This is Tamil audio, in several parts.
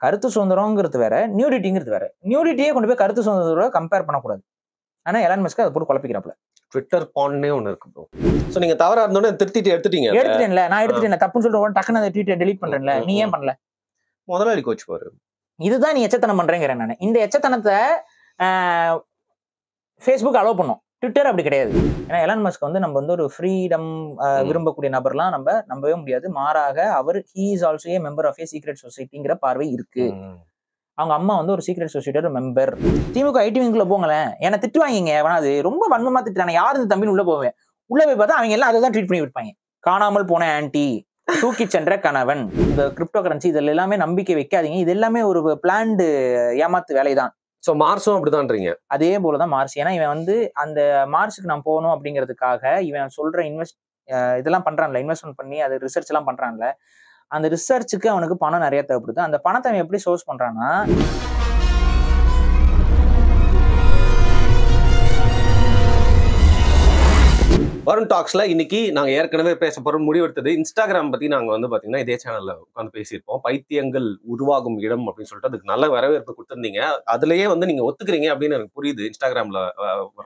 கருத்து சுதந்திரம்ங்கிறது வேற, நியூடிட்டிங்கிறது வேற. நியூடிட்டியே கொண்டு போய் கருத்து சுதந்திரத்தோட கம்பேர் பண்ணக்கூடாது. ஆனா எலான் மஸ்க் அதை போட்டு குழப்பிக்கிறாப்ல. ட்விட்டர் பான்னே ஒன்று இருக்கு ப்ரோ. ஸோ நீங்க தவறா இருந்தோடனே திருத்திட்டு எடுத்துட்டீங்க. எடுத்துட்டேன்ல, நான் எடுத்துட்டேன். தப்புன்னு சொல்லிட்டு டக்குன்னு அந்த ட்வீட்டை டெலீட் பண்றேன்ல, நீ ஏன் பண்ணல? முதலாளி கோச் பாரு, இதுதான் நீ எச்சத்தனம் பண்றேங்கிறேன் நான். இந்த எச்சத்தனத்தை ஃபேஸ்புக் அலோவ் பண்ணும், ட்விட்டர் அப்படி கிடையாது. ஏன்னா எலான் மஸ்க் வந்து நம்ம வந்து ஒரு ஃப்ரீடம் விரும்பக்கூடிய நபர்லாம் நம்ம நம்பவே முடியாது. மாறாக அவர் he is also a member of a secret சொசைட்டிங்கிற பார்வை இருக்கு. அவங்க அம்மா வந்து ஒரு சீக்ரெட் சொசைட்டியோட மெம்பர். திமுக ஐடி விங்குள்ள போங்களேன், என்னை திட்டு வாங்கிங்க. அது ரொம்ப வன்மமா திட்டுறாங்க. யார் இந்த தம்பின்னு உள்ள போவேன். உள்ள போய் பார்த்தா அவங்க எல்லாம் அதை தான் ட்வீட் பண்ணி விற்பாங்க. காணாமல் போன ஆன்டி, தூக்கி சென்ற கணவன், இந்த கிரிப்டோ கரன்சி, இதில் எல்லாமே நம்பிக்கை வைக்காதீங்க. இது எல்லாமே ஒரு பிளான்டு ஏமாத்து வேலைதான். ஸோ மார்ஸும் அப்படிதான்றீங்க. அதே போலதான் மார்ஸ். ஏன்னா இவன் வந்து அந்த மார்ஸுக்கு நான் போகணும் அப்படிங்கிறதுக்காக இவன் சொல்ற இதெல்லாம் பண்றான்ல, இன்வெஸ்ட்மெண்ட் பண்ணி அது ரிசர்ச் எல்லாம் பண்றான்ல, அந்த ரிசர்ச்சுக்கு அவனுக்கு பணம் நிறைய தேவைப்படுது. அந்த பணத்தை அவன் எப்படி சோர்ஸ் பண்றான்னா, வருண் டாக்ஸ்ல இன்னைக்கு நாங்க ஏற்கனவே பேச போறோம் முடிவெடுத்தது இன்ஸ்டாகிராம் பத்தி. நாங்க வந்து பாத்தீங்கன்னா இதே சேனல்ல உட்காந்து பேசியிருப்போம். பைத்தியங்கள் உருவாகும் இடம் அப்படின்னு சொல்லிட்டு அதுக்கு நல்ல வரவேற்பு கொடுத்துருந்தீங்க. அதுலயே வந்து நீங்க ஒத்துக்கிறீங்க அப்படின்னு எனக்கு புரியுது. இன்ஸ்டாகிராம்ல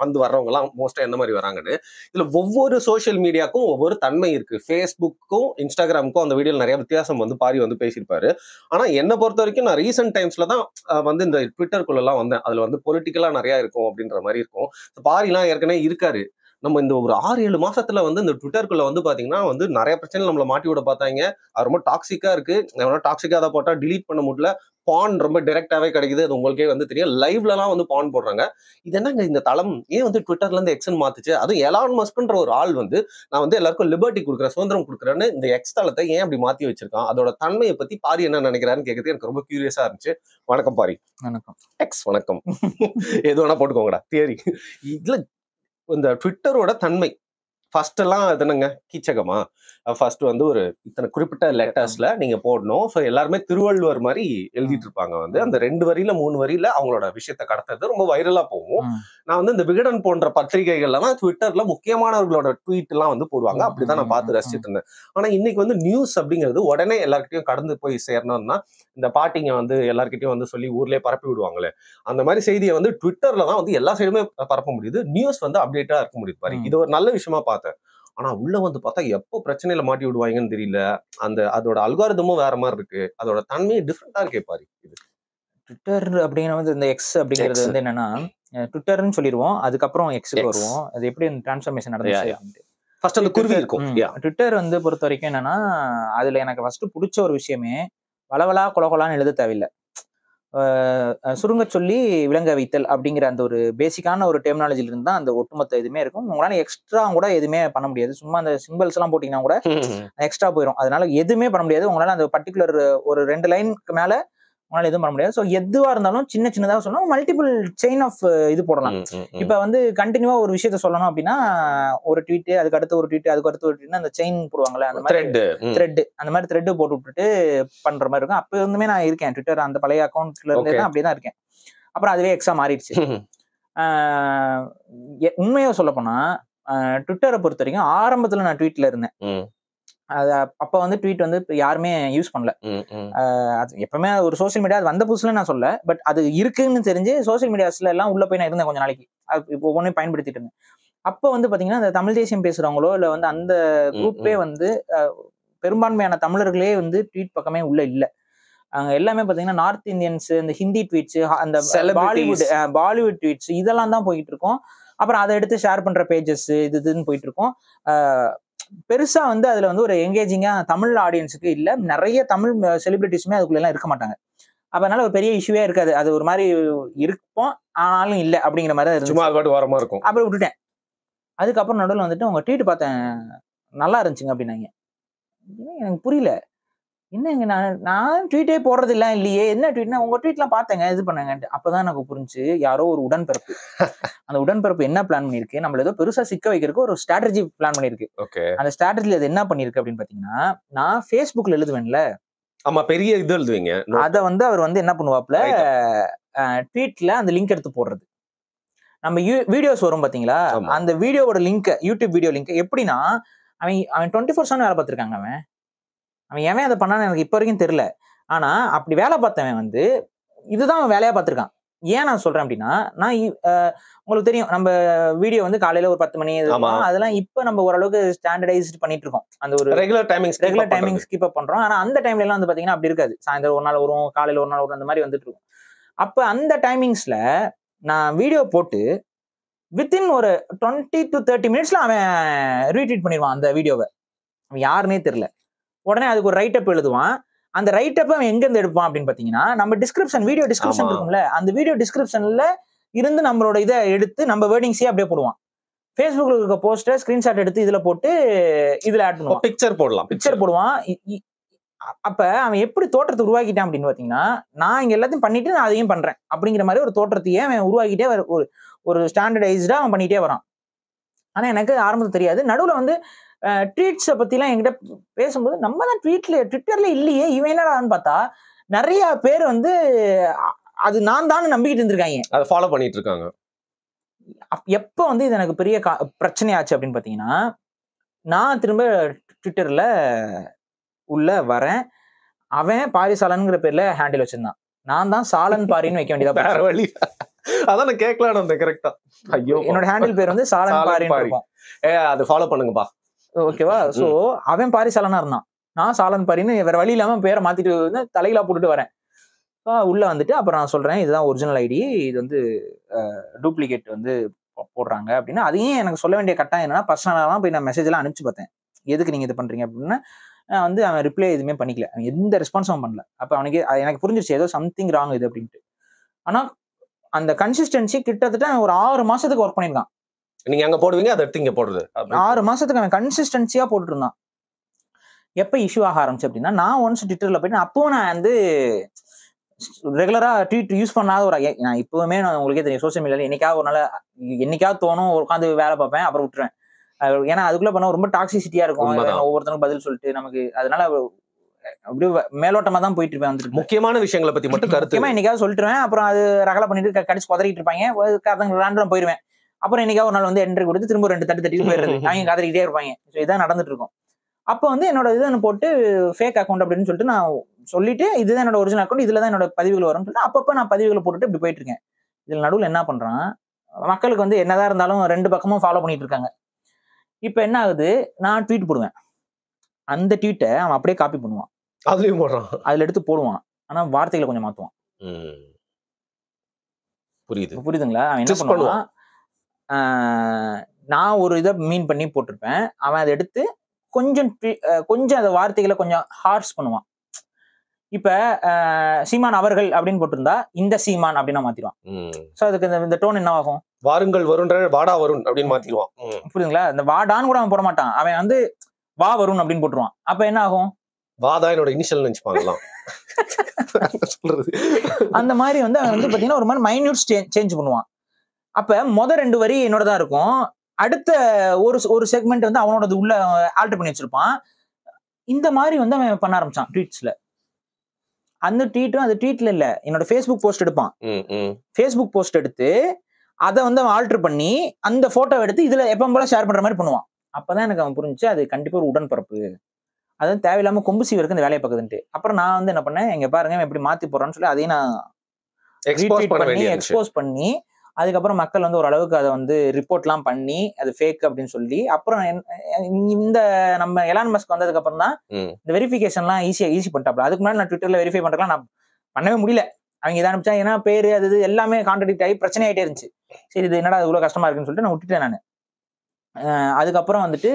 வந்து வர்றவங்க எல்லாம் மோஸ்டா எந்த மாதிரி வராங்கன்னு. இதுல ஒவ்வொரு சோசியல் மீடியாக்கும் ஒவ்வொரு தன்மை இருக்கு. ஃபேஸ்புக்கும் இன்ஸ்டாகிராமுக்கும் அந்த வீடியோல நிறைய வித்தியாசம் வந்து பாரி வந்து பேசியிருப்பாரு. ஆனா என்னை பொறுத்த வரைக்கும் நான் ரீசெண்ட் டைம்ஸ்ல தான் வந்து இந்த ட்விட்டருக்குள்ள எல்லாம் வந்தேன். அதுல வந்து பொலிட்டிக்கலா நிறைய இருக்கும் அப்படின்ற மாதிரி இருக்கும். பாரிலாம் ஏற்கனவே இருக்காரு. நம்ம இந்த ஒரு 6-7 மாசத்துல வந்து இந்த ட்விட்டருக்குள்ள வந்து பாத்தீங்கன்னா வந்து நிறைய பிரச்சனை நம்மளை மாட்டி விட பார்த்தாங்க. அது ரொம்ப டாக்ஸிக்கா இருக்கு. டாக்ஸிக்கா அதை போட்டா டிலீட் பண்ண முடியல. பான் ரொம்ப டைரக்டாவே கிடைக்குது. அது உங்களுக்கே வந்து தெரியும். லைவ்லலாம் வந்து பான் போடுறாங்க. இது என்னங்க இந்த தளம் ஏன் வந்து ட்விட்டர்ல இருந்து எக்ஸ்ன்னு மாத்துச்சு? அதுவும் எலான் மஸ்க்ன்ற ஒரு ஆள் வந்து நான் வந்து எல்லாருக்கும் லிபர்ட்டி கொடுக்குறேன், சுதந்திரம் கொடுக்குறேன்னு இந்த எக்ஸ் தளத்தை ஏன் அப்படி மாத்தி வச்சிருக்கான்? அதோட தன்மையை பத்தி பாரி என்ன நினைக்கிறாருன்னு கேட்கறது எனக்கு ரொம்ப கியூரியஸா இருந்துச்சு. வணக்கம் பாரி. வணக்கம். எக்ஸ் வணக்கம். எது வேணா போட்டுக்கோங்கடா தியரி. இதுல இந்த ட்விட்டரோட தன்மை ஃபர்ஸ்ட் எல்லாம் என்னங்க கீச்சகமா? ஃபர்ஸ்ட் வந்து ஒரு இத்தனை குறிப்பிட்ட லெட்டர்ஸ்ல நீங்க போடணும். ஸோ எல்லாருமே திருவள்ளுவர் மாதிரி எழுதிட்டு இருப்பாங்க. வந்து அந்த 2 வரியில 3 வரியில அவங்களோட விஷயத்தை கடத்துறது ரொம்ப வைரலா போகும். நான் வந்து இந்த விகடன் போன்ற பத்திரிகைகள்ல தான் ட்விட்டர்ல முக்கியமானவர்களோட ட்வீட் எல்லாம் வந்து போடுவாங்க. அப்படிதான் நான் பார்த்து ரசிச்சுட்டு இருந்தேன். ஆனா இன்னைக்கு வந்து நியூஸ் அப்படிங்கிறது உடனே எல்லார்கிட்டையும் கடந்து போய் சேரணும்னா இந்த பாட்டிங்க வந்து எல்லார்கிட்டையும் வந்து சொல்லி ஊர்லயே பரப்பி விடுவாங்களே, அந்த மாதிரி செய்தியை வந்து ட்விட்டர்ல தான் வந்து எல்லா சைடுமே பரப்ப முடியுது. நியூஸ் வந்து அப்டேட்டா இருக்க முடியுது பாரு. இது ஒரு நல்ல விஷயமா பார்த்தேன். ஆனா உள்ள வந்து பார்த்தா எப்போ பிரச்சனையில மாட்டி விடுவாங்கன்னு தெரியல. அதோட அல்காரிதமும் வேற மாதிரி இருக்கு. அதோட தன்மையே டிஃப்ரெண்டா இருக்கே பாரு. இது ட்விட்டர் அப்படிங்கிறது இந்த எக்ஸ் அப்படிங்கிறது வந்து என்னன்னா, ட்விட்டர்னு சொல்லிடுவோம், அதுக்கப்புறம் எக்ஸுக்கு வருவோம். அது எப்படி அந்த டிரான்ஸ்ஃபர்மேஷன் நடந்துச்சு? ஃபர்ஸ்ட் அந்த குருவி இருக்கும். ட்விட்டர் வந்து பொறுத்த வரைக்கும் என்னன்னா, அதுல எனக்கு ஃபர்ஸ்ட் பிடிச்ச ஒரு விஷயமே வளவலா கொலகொலான்னு எழுத தேவையில்லை. சுருங்க சொல்லி விளங்க வைத்தல் அப்படிங்கிற அந்த ஒரு பேசிக்கான ஒரு டெர்மினாலஜில இருந்து தான் அந்த ஒட்டுமொத்த இதுமே இருக்கும். உங்களால எக்ஸ்ட்ரா கூட எதுவுமே பண்ண முடியாது. சும்மா அந்த சிம்பிள்ஸ் எல்லாம் போட்டீங்கன்னா கூட எக்ஸ்ட்ரா போயிடும். அதனால எதுவுமே பண்ண முடியாது. உங்களால அந்த பர்டிகுலர் ஒரு 2 லைனுக்கு மேல உங்களால எதுவும் பண்ண முடியாது. ஸோ எதுவா இருந்தாலும் சின்ன சின்னதாக சொல்லணும். மல்டிபிள் செயின் ஆஃப் இது போடலாம். இப்ப வந்து கண்டினியூவா ஒரு விஷயத்த சொல்லணும் அப்படின்னா ஒரு ட்வீட், அதுக்கு அடுத்து ஒரு ட்வீட், அதுக்கு அடுத்து ஒரு ட்வீட், அந்த செயின் போடுவாங்கல்ல, அந்த மாதிரி த்ரெட், அந்த மாதிரி த்ரெட் போட்டு விட்டுட்டு பண்ற மாதிரி இருக்கும். அப்ப இருந்துமே நான் இருக்கேன் ட்விட்டர் அந்த பழைய அக்கௌண்ட்ல இருந்தே தான் அப்படிதான் இருக்கேன். அப்புறம் அதுவே எக்ஸா மாறிடுச்சு. உண்மையா சொல்ல போனா ட்விட்டரை பொறுத்த வரைக்கும் ஆரம்பத்துல நான் ட்வீட்ல இருந்தேன். அது அப்ப வந்து ட்வீட் வந்து யாருமே யூஸ் பண்ணல. அது எப்பவுமே ஒரு சோசியல் மீடியா அது வந்த புதுசுல நான் சொல்ல, பட் அது இருக்குன்னு தெரிஞ்சு சோசியல் மீடியாஸ்ல எல்லாம் உள்ள போய் நான் இருந்தேன் கொஞ்ச நாளைக்கு. இப்போ ஒவ்வொன்றையும் பயன்படுத்திட்டு இருந்தேன். அப்ப வந்து பாத்தீங்கன்னா அந்த தமிழ் தேசியம் பேசுறவங்களோ இல்ல வந்து அந்த குரூப்பே வந்து பெரும்பான்மையான தமிழர்களே வந்து ட்வீட் பக்கமே உள்ள இல்ல. அங்க எல்லாமே பாத்தீங்கன்னா நார்த் இந்தியன்ஸ், இந்த ஹிந்தி ட்வீட்ஸ், அந்த பாலிவுட் ட்வீட்ஸ் இதெல்லாம் தான் போயிட்டு இருக்கும். அப்புறம் அதை எடுத்து ஷேர் பண்ற பேஜஸ் இதுன்னு போயிட்டு இருக்கும். பெருசா வந்து அதுல வந்து ஒரு எங்கேஜிங்கா தமிழ் ஆடியன்ஸுக்கு இல்ல. நிறைய தமிழ் செலிபிரிட்டிஸுமே அதுக்குள்ள எல்லாம் இருக்க மாட்டாங்க. அதனால ஒரு பெரிய இஷ்யூவே இருக்காது. அது ஒரு மாதிரி இருக்கும், ஆனாலும் இல்ல அப்படிங்கிற மாதிரி இருக்கும். அப்புறம் விட்டுட்டேன். அதுக்கப்புறம் நடுவில் வந்துட்டு உங்க ட்வீட் பார்த்தேன், நல்லா இருந்துச்சுங்க அப்படின்னாங்க. எனக்கு புரியல, என்னங்க நான் ட்வீட்டே போடுறது இல்லையே, என்ன ட்வீட்னா உங்க ட்வீட்லாம் பார்த்தேங்க, இது பண்ணுங்க. அப்பதான் எனக்கு புரிஞ்சு யாரோ ஒரு உடன்பிறப்பு அந்த உடன்பிறப்பு என்ன பிளான் பண்ணிருக்கு, நம்மள ஏதோ பெருசா சிக்க வைக்கிறதுக்கு ஒரு ஸ்ட்ராட்டஜி பிளான் பண்ணிருக்கு. அந்த ஸ்ட்ராட்டஜில அது என்ன பண்ணிருக்கு அப்படின்னு பாத்தீங்கன்னா, நான் ஃபேஸ்புக்ல எழுதுவேன்ல, ஆமா பெரிய இது எழுதுவீங்க, அதை வந்து அவர் வந்து என்ன பண்ணுவாப்ல, ட்வீட்ல அந்த லிங்க் எடுத்து போடுறது. நம்ம வீடியோஸ் வரும் பாத்தீங்களா, அந்த வீடியோவோட லிங்க், யூடியூப் வீடியோ லிங்க் எப்படின்னா, அவன் 24/7 வேலை பார்த்திருக்காங்க. அவன் எவன் அதை பண்ணான்னு எனக்கு இப்ப வரைக்கும் தெரியல. ஆனா அப்படி வேலை பார்த்தவன் வந்து இதுதான் அவன் வேலையா பார்த்திருக்கான். ஏன் நான் சொல்றேன் அப்படின்னா, நான் உங்களுக்கு தெரியும் நம்ம வீடியோ வந்து காலையில ஒரு 10 மணி அதெல்லாம் இப்ப நம்ம ஓரளவுக்கு ஸ்டாண்டர்டைஸ்ட் பண்ணிட்டு இருக்கோம். அந்த ஒரு ரெகுலர் டைமிங் ஸ்கிப் அப் பண்றோம். ஆனா அந்த டைம்ல எல்லாம் வந்து பாத்தீங்கன்னா அப்படி இருக்காது. சாயந்தரம் ஒரு நாள் வரும், காலையில ஒரு நாள் வரும், அந்த மாதிரி வந்துட்டு இருக்கும். அப்ப அந்த டைமிங்ஸ்ல நான் வீடியோ போட்டு வித்தின் ஒரு 20 to 30 மினிட்ஸ்ல அவன் ரீட்வீட் பண்ணிடுவான் அந்த வீடியோவை. அவன் யாருன்னே தெரியல. உடனே அதுக்கு ஒரு ரைட் அப் எழுதுவான். அந்த ரைட் அப் அவன் எங்க இருந்து எடுப்பான் அப்படின்னு பாத்தீங்கன்னா, நம்ம டிஸ்கிரிப்ஷன் வீடியோ டிஸ்கிரிப்ஷன் இருக்கும்ல, அந்த வீடியோ டிஸ்கிரிப்ஷன்ல இருந்து நம்மளோட இதை எடுத்து நம்ம வேர்டிங்ஸே அப்படியே போடுவான். ஃபேஸ்புக்ல இருக்க போஸ்டர் ஸ்கிரீன்ஷாட் எடுத்து இதுல போட்டு இதுல ஆட் பண்ணுவான். பிக்சர் போடுவான். அப்ப அவன் எப்படி தோற்றத்தை உருவாக்கிட்டான் அப்படின்னு பாத்தீங்கன்னா, நான் இங்க எல்லாத்தையும் பண்ணிட்டு நான் அதையும் பண்றேன் அப்படிங்கிற மாதிரி ஒரு தோற்றத்தையே அவன் உருவாக்கிட்டே ஒரு ஸ்டாண்டர்டைஸ்டா அவன் பண்ணிட்டே வரான். ஆனா எனக்கு ஆரம்பத்தில் தெரியாது. நடுவுல வந்து ட்வீட்ஸை பத்திலாம் என்கிட்ட பேசும்போது நம்ம தான் ட்விட்டர்ல இல்லையே இவன் என்னடான்னு பார்த்தா நிறைய பேர் வந்து அது நான் தான் நம்பிக்கிட்டு இருந்திருக்காங்க, அதை ஃபாலோ பண்ணிட்டு இருக்காங்க. எப்ப வந்து இது எனக்கு பெரிய பிரச்சனை ஆச்சு அப்படின்னு பாத்தீங்கன்னா, நான் திரும்ப ட்விட்டர்ல உள்ள வரேன். அவன் பாரிசாலன்ங்கிற பேர்ல ஹேண்டில் வச்சிருந்தான். நான் தான் சாலன் பாரின்னு வைக்க வேண்டியதா வேற வழி. அதான் நான் கேட்கலாம் கரெக்டா. ஐயோ, என்னோட ஹேண்டில் பேர் வந்து சாலன் பாரின்னு இருக்கும். அது ஃபாலோ பண்ணுங்கப்பா. ஓகேவா? சோ அவன் பாரிசாலனா இருந்தான், நான் சாலன் பாரின்னு வேற வழி இல்லாம பேரை மாத்திட்டு தலையிலா போட்டுட்டு வரேன். உள்ள வந்துட்டு அப்புறம் நான் சொல்றேன் இதுதான் ஒரிஜினல் ஐடி, இது வந்து டூப்ளிகேட் வந்து போடுறாங்க அப்படின்னு. அதையும் எனக்கு சொல்ல வேண்டிய கட்டாயம் என்னன்னா, பர்சனலா போய் நான் மெசேஜ் எல்லாம் அனுப்பிச்சு பார்த்தேன், எதுக்கு நீங்க இது பண்றீங்க அப்படின்னு. வந்து அவன் ரிப்ளை எதுவுமே பண்ணிக்கல, அவன் எந்த ரெஸ்பான்ஸும் பண்ணல. அப்ப அவனுக்கு எனக்கு புரிஞ்சிருச்சு ஏதோ சம்திங் ராங் இது அப்படின்ட்டு. ஆனா அந்த கன்சிஸ்டன்சி கிட்டத்தட்ட ஒரு 6 மாசத்துக்கு ஒர்க் பண்ணிருக்கான். நீங்க அங்க போடுவீங்க, அதை எடுத்து இங்க போடுறது. 6 மாசத்துக்கு அவன் கன்சிஸ்டன்சியா போட்டுட்டு இருந்தான். எப்ப இஷ்யூ ஆக ஆரம்பிச்சு அப்படின்னா, நான் ஒன்ஸ் ட்விட்டர்ல போயிட்டு அப்பவும் நான் வந்து ரெகுலரா ட்வீட் யூஸ் பண்ணாத ஒரு நான் இப்பவுமே உங்களுக்கே தெரியும் சோசியல் மீடியால என்னைக்காவது தோணும் உட்காந்து வேலை பார்ப்பேன், அப்புறம் விட்டுருவேன். ஏன்னா அதுக்குள்ள பண்ண ரொம்ப டாக்ஸிசிட்டியா இருக்கும், ஒவ்வொருத்தருக்கும் பதில் சொல்லிட்டு நமக்கு அதனால அப்படியே மேலோட்டமா தான் போயிட்டு இருப்பேன். வந்துட்டு முக்கியமான விஷயங்களை பத்தி மட்டும் கருத்து என்னைக்காவது சொல்லிட்டுருவேன், அப்புறம் அது ரகலை பண்ணிட்டு கடிச்சு குதறிட்டு இருப்பாங்க, ரேண்டம் போயிருவேன். அப்புறம் என்னைக்காவது ஒரு நாள் வந்து என்ட்ரி கொடுத்து திரும்ப 2 தட்டு போயிடுறது, அவங்க கதறிக்கிட்டே இருப்பாங்க. இதான் நடந்துட்டு இருக்கும். அப்போ வந்து என்னோட இது போட்டு ஃபேக் அக்கௌண்ட் அப்படின்னு சொல்லிட்டு நான் சொல்லிட்டு இதுதான் என்னோட ஒரிஜினல் அக்கௌண்ட், இதுல தான் என்னோட பதிவுகள் வரும்னு சொல்லிட்டு அப்பப்போ நான் பதிவுகளை போட்டுட்டு இப்படி போயிட்டு இருக்கேன். இதுல நடுவில் என்ன பண்றான், மக்களுக்கு வந்து என்னதான் இருந்தாலும் 2 பக்கமும் ஃபாலோ பண்ணிட்டு இருக்காங்க. இப்ப என்ன ஆகுது, நான் ட்வீட் போடுவேன், அந்த ட்வீட்டை அவன் அப்படியே காப்பி பண்ணுவான், அதுலயும் போடுறான், அதுல எடுத்து போடுவான். ஆனா வார்த்தைகளை கொஞ்சம் மாத்துவான். புரியுதுங்களா? அவன் என்ன பண்ணுவான், நான் ஒரு இதை மீன் பண்ணி போட்டிருப்பேன், அவன் அதை எடுத்து கொஞ்சம் அந்த வார்த்தைகளை கொஞ்சம் ஹார்ஸ் பண்ணுவான். இப்ப சீமான் அவர்கள் அப்படின்னு போட்டிருந்தா இந்த சீமான் அப்படின்னு மாத்திடுவான். சோ அதுக்கு இந்த டோன் என்ன ஆகும், வாருங்கள் வருண் வாடா வருண் அப்படின்னு மாத்திடுவான். புரியுதுங்களா? இந்த வாடான்னு கூட அவன் போட மாட்டான், அவன் வந்து வா வருண் அப்படின்னு போட்டுருவான். அப்ப என்ன ஆகும், வாதா என்னோட இனிஷியல் நினைச்சுப்பாங்களாம். அந்த மாதிரி வந்து அவன் வந்து பாத்தீங்கன்னா ஒரு மாதிரி மைன்யூட் சேஞ்ச் பண்ணுவான். அப்ப 2 வரி என்னோடதான் இருக்கும், அடுத்த ஒரு செக்மெண்ட் வந்து அவனோட உள்ள ஆல்டர் பண்ணி வச்சிருப்பான். இந்த மாதிரி வந்து அவன் பண்ண ஆரம்பிச்சான் ட்வீட்ஸ்ல. அந்த ட்வீட்ல இல்ல, என்னோட ஃபேஸ்புக் போஸ்ட் எடுப்பான். ஃபேஸ்புக் போஸ்ட் எடுத்து அதை வந்து அவன் ஆல்டர் பண்ணி அந்த போட்டோ எடுத்து இதுல எப்ப போல ஷேர் பண்ற மாதிரி பண்ணுவான். அப்பதான் எனக்கு அவன் புரிஞ்சுச்சு அது கண்டிப்பா ஒரு உடன்பரப்பு, அதாவது தேவையில்லாம கொம்பு சீவருக்கு இந்த வேலையை பார்க்குதுன்ட்டு. அப்புறம் நான் வந்து என்ன பண்ணேன், எங்க பாருங்க எப்படி மாத்தி போடுறான்னு சொல்லி அதையும் நான் எக்ஸ்போஸ் பண்ணி அதுக்கப்புறம் மக்கள் வந்து ஓரளவுக்கு அதை வந்து ரிப்போர்ட்லாம் பண்ணி அது ஃபேக் அப்படின்னு சொல்லி அப்புறம் இந்த நம்ம எலான் மஸ்க் வந்ததுக்கு அப்புறம் தான் இந்த வெரிஃபிகேஷன்லாம் ஈஸி பண்ணிட்டாப்ல. அதுக்கு முன்னாடி நான் ட்விட்டர்ல வெரிஃபை பண்றதுலாம் நான் பண்ணவே முடியல. அவங்க இதை அனுப்பிச்சா ஏன்னா பேரு அது எல்லாமே கான்ட்ராடிக்ட் ஆகி பிரச்சனை ஆகிட்டே இருந்துச்சு. சரி இது என்னடா இவ்வளவு கஷ்டமா இருக்குன்னு சொல்லிட்டு நான் விட்டுட்டேன் நான். அதுக்கப்புறம் வந்துட்டு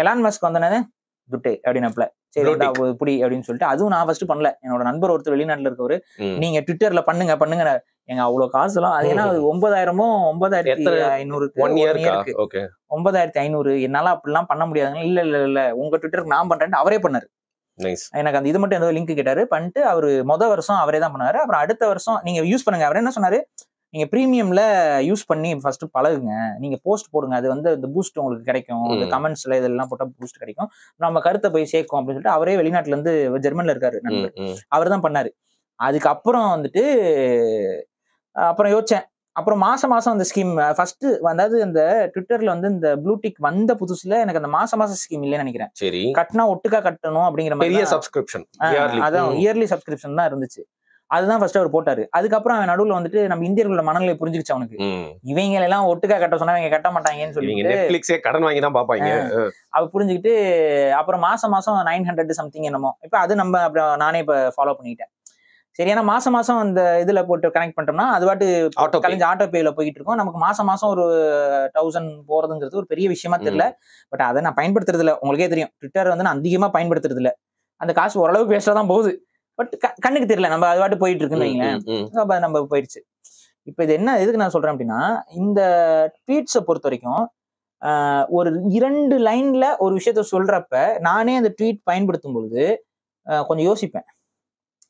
எலான் மஸ்க் வந்தனே துட்டே அப்படின்னாப்ல, சரி புடி அப்படின்னு சொல்லிட்டு அதுவும் நான் ஃபர்ஸ்ட் பண்ணல. என்னோட நண்பர் ஒருத்தர் வெளிநாட்டுல இருக்கவரு, நீங்க ட்விட்டர்ல பண்ணுங்க எங்க அவ்வளவு காசு எல்லாம் அது ஏன்னா 9,500 9,500 என்னால அப்படிலாம் பண்ண முடியாதுங்க. இல்ல உங்க ட்விட்டருக்கு நான் பண்றேன் அவரே பண்ணாரு. எனக்கு அந்த இது மட்டும் ஏதோ லிங்க் கேட்டாரு, பண்ணிட்டு அவரு வருஷம் அவரே தான் பண்ணாரு. அப்புறம் அடுத்த வருஷம் நீங்க யூஸ் பண்ணுங்க. அவர் என்ன சொன்னாரு, நீங்க பிரீமியம்ல யூஸ் பண்ணி ஃபர்ஸ்ட் பழகுங்க, நீங்க போஸ்ட் போடுங்க, அது வந்து இந்த பூஸ்ட் உங்களுக்கு கிடைக்கும், இந்த கமெண்ட்ஸ்ல இதெல்லாம் போட்டா பூஸ்ட் கிடைக்கும், நம்ம கருத்தை போய் சேர்க்கும் அப்படின்னு சொல்லிட்டு அவரே வெளிநாட்டுல இருந்து ஜெர்மன்ல இருக்காரு நண்பர், அவர் தான் பண்ணாரு. அதுக்கப்புறம் வந்துட்டு அப்புறம் யோசிச்சேன், அப்புறம் மாசம் அந்த ஸ்கீம் ஃபர்ஸ்ட் அதாவது அந்த ட்விட்டர்ல வந்து இந்த ப்ளூடிக் வந்த புதுசுல எனக்கு அந்த மாசம் ஸ்கீம் இல்லைன்னு நினைக்கிறேன். சரி, கட்டினா ஒட்டுக்கா கட்டணும் அப்படிங்கிற மாதிரி பெரிய சப்ஸ்கிரிப்ஷன், அதான் இயர்லி சப்ஸ்கிரிப்ஷன் தான் இருந்துச்சு. அதுதான் ஃபர்ஸ்ட் அவர் போட்டாரு. அதுக்கப்புறம் அவன் நடுவுல வந்துட்டு நம்ம இந்தியர்களோட மனநிலை புரிஞ்சிருச்சு அவனுக்கு. இவங்க எல்லாம் ஒட்டுக்கா கட்ட சொன்னா இவங்க கட்ட மாட்டாங்கன்னு சொல்லி நெட்ஃபிளிக்ஸே கடன் வாங்கி தான் பாப்பாங்க. அவ புரிஞ்சுக்கிட்டு அப்புறம் மாசம் 900 சம்திங் என்னமோ. இப்ப அது நம்ம அப்புறம் நானே இப்ப ஃபாலோ பண்ணிட்டேன். சரி, ஏன்னா மாசம் அந்த இதுல போட்டு கனெக்ட் பண்ணிட்டோம்னா அது பாட்டு கலைஞ்சு ஆட்டோ பேல போயிட்டு இருக்கும். நமக்கு மாசம் ஒரு 1000 போறதுங்கிறது ஒரு பெரிய விஷயமா தெரியல. பட் அதை நான் பயன்படுத்துறது இல்லை. உங்களுக்கே தெரியும், ட்விட்டர் வந்து நான் அதிகமா பயன்படுத்துறது இல்லை. அந்த காசு ஓரளவுக்கு வேஸ்டா தான் போகுது. பட் கண்ணுக்கு தெரியல, நம்ம அது பாட்டு போயிட்டு இருக்குன்னு வைங்களேன். நம்ம போயிடுச்சு. இப்ப இது என்ன எதுக்கு நான் சொல்றேன் அப்படின்னா, இந்த ட்வீட்ஸை பொறுத்த வரைக்கும் ஒரு 2 லைன்ல ஒரு விஷயத்த சொல்றப்ப நானே அந்த ட்வீட் பயன்படுத்தும் பொழுது கொஞ்சம் யோசிப்பேன்.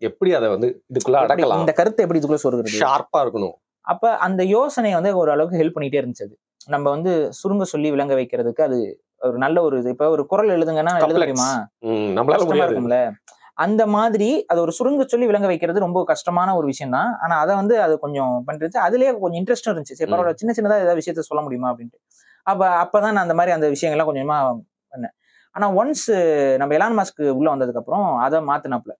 எப்படி அதை வந்து இதுக்குள்ள அடக்கலாம், இந்த கருத்தை எப்படி இதுக்குள்ள சொல்றது, ஷார்ப்பா இருக்கணும். அப்ப அந்த யோசனை வந்து ஒரு அளவுக்கு ஹெல்ப் பண்ணிட்டே இருந்துச்சு. அது நம்ம வந்து சுருங்க சொல்லி விளங்க வைக்கிறதுக்கு அது ஒரு நல்ல ஒரு இது. இப்ப ஒரு குரல் எழுதுங்கன்னா எழுத முடியுமா, நம்மளால முடியாதுல்ல. அந்த மாதிரி அது ஒரு சுருங்க சொல்லி விளங்க வைக்கிறது ரொம்ப கஷ்டமான ஒரு விஷயம் தான். ஆனா அதை வந்து அது கொஞ்சம் பண்றது, அதுலயே கொஞ்சம் இன்ட்ரெஸ்டும் இருந்துச்சு. சரி பரவாயில்ல, சின்னதா ஏதாவது விஷயத்த சொல்ல முடியுமா அப்படின்ட்டு. அப்பதான் நான் அந்த மாதிரி அந்த விஷயங்கள்லாம் கொஞ்சமா பண்ணேன். ஆனா ஒன்ஸ் நம்ம எலான் மஸ்க் உள்ள வந்ததுக்கு அப்புறம் அதை மாத்தினாப்ல.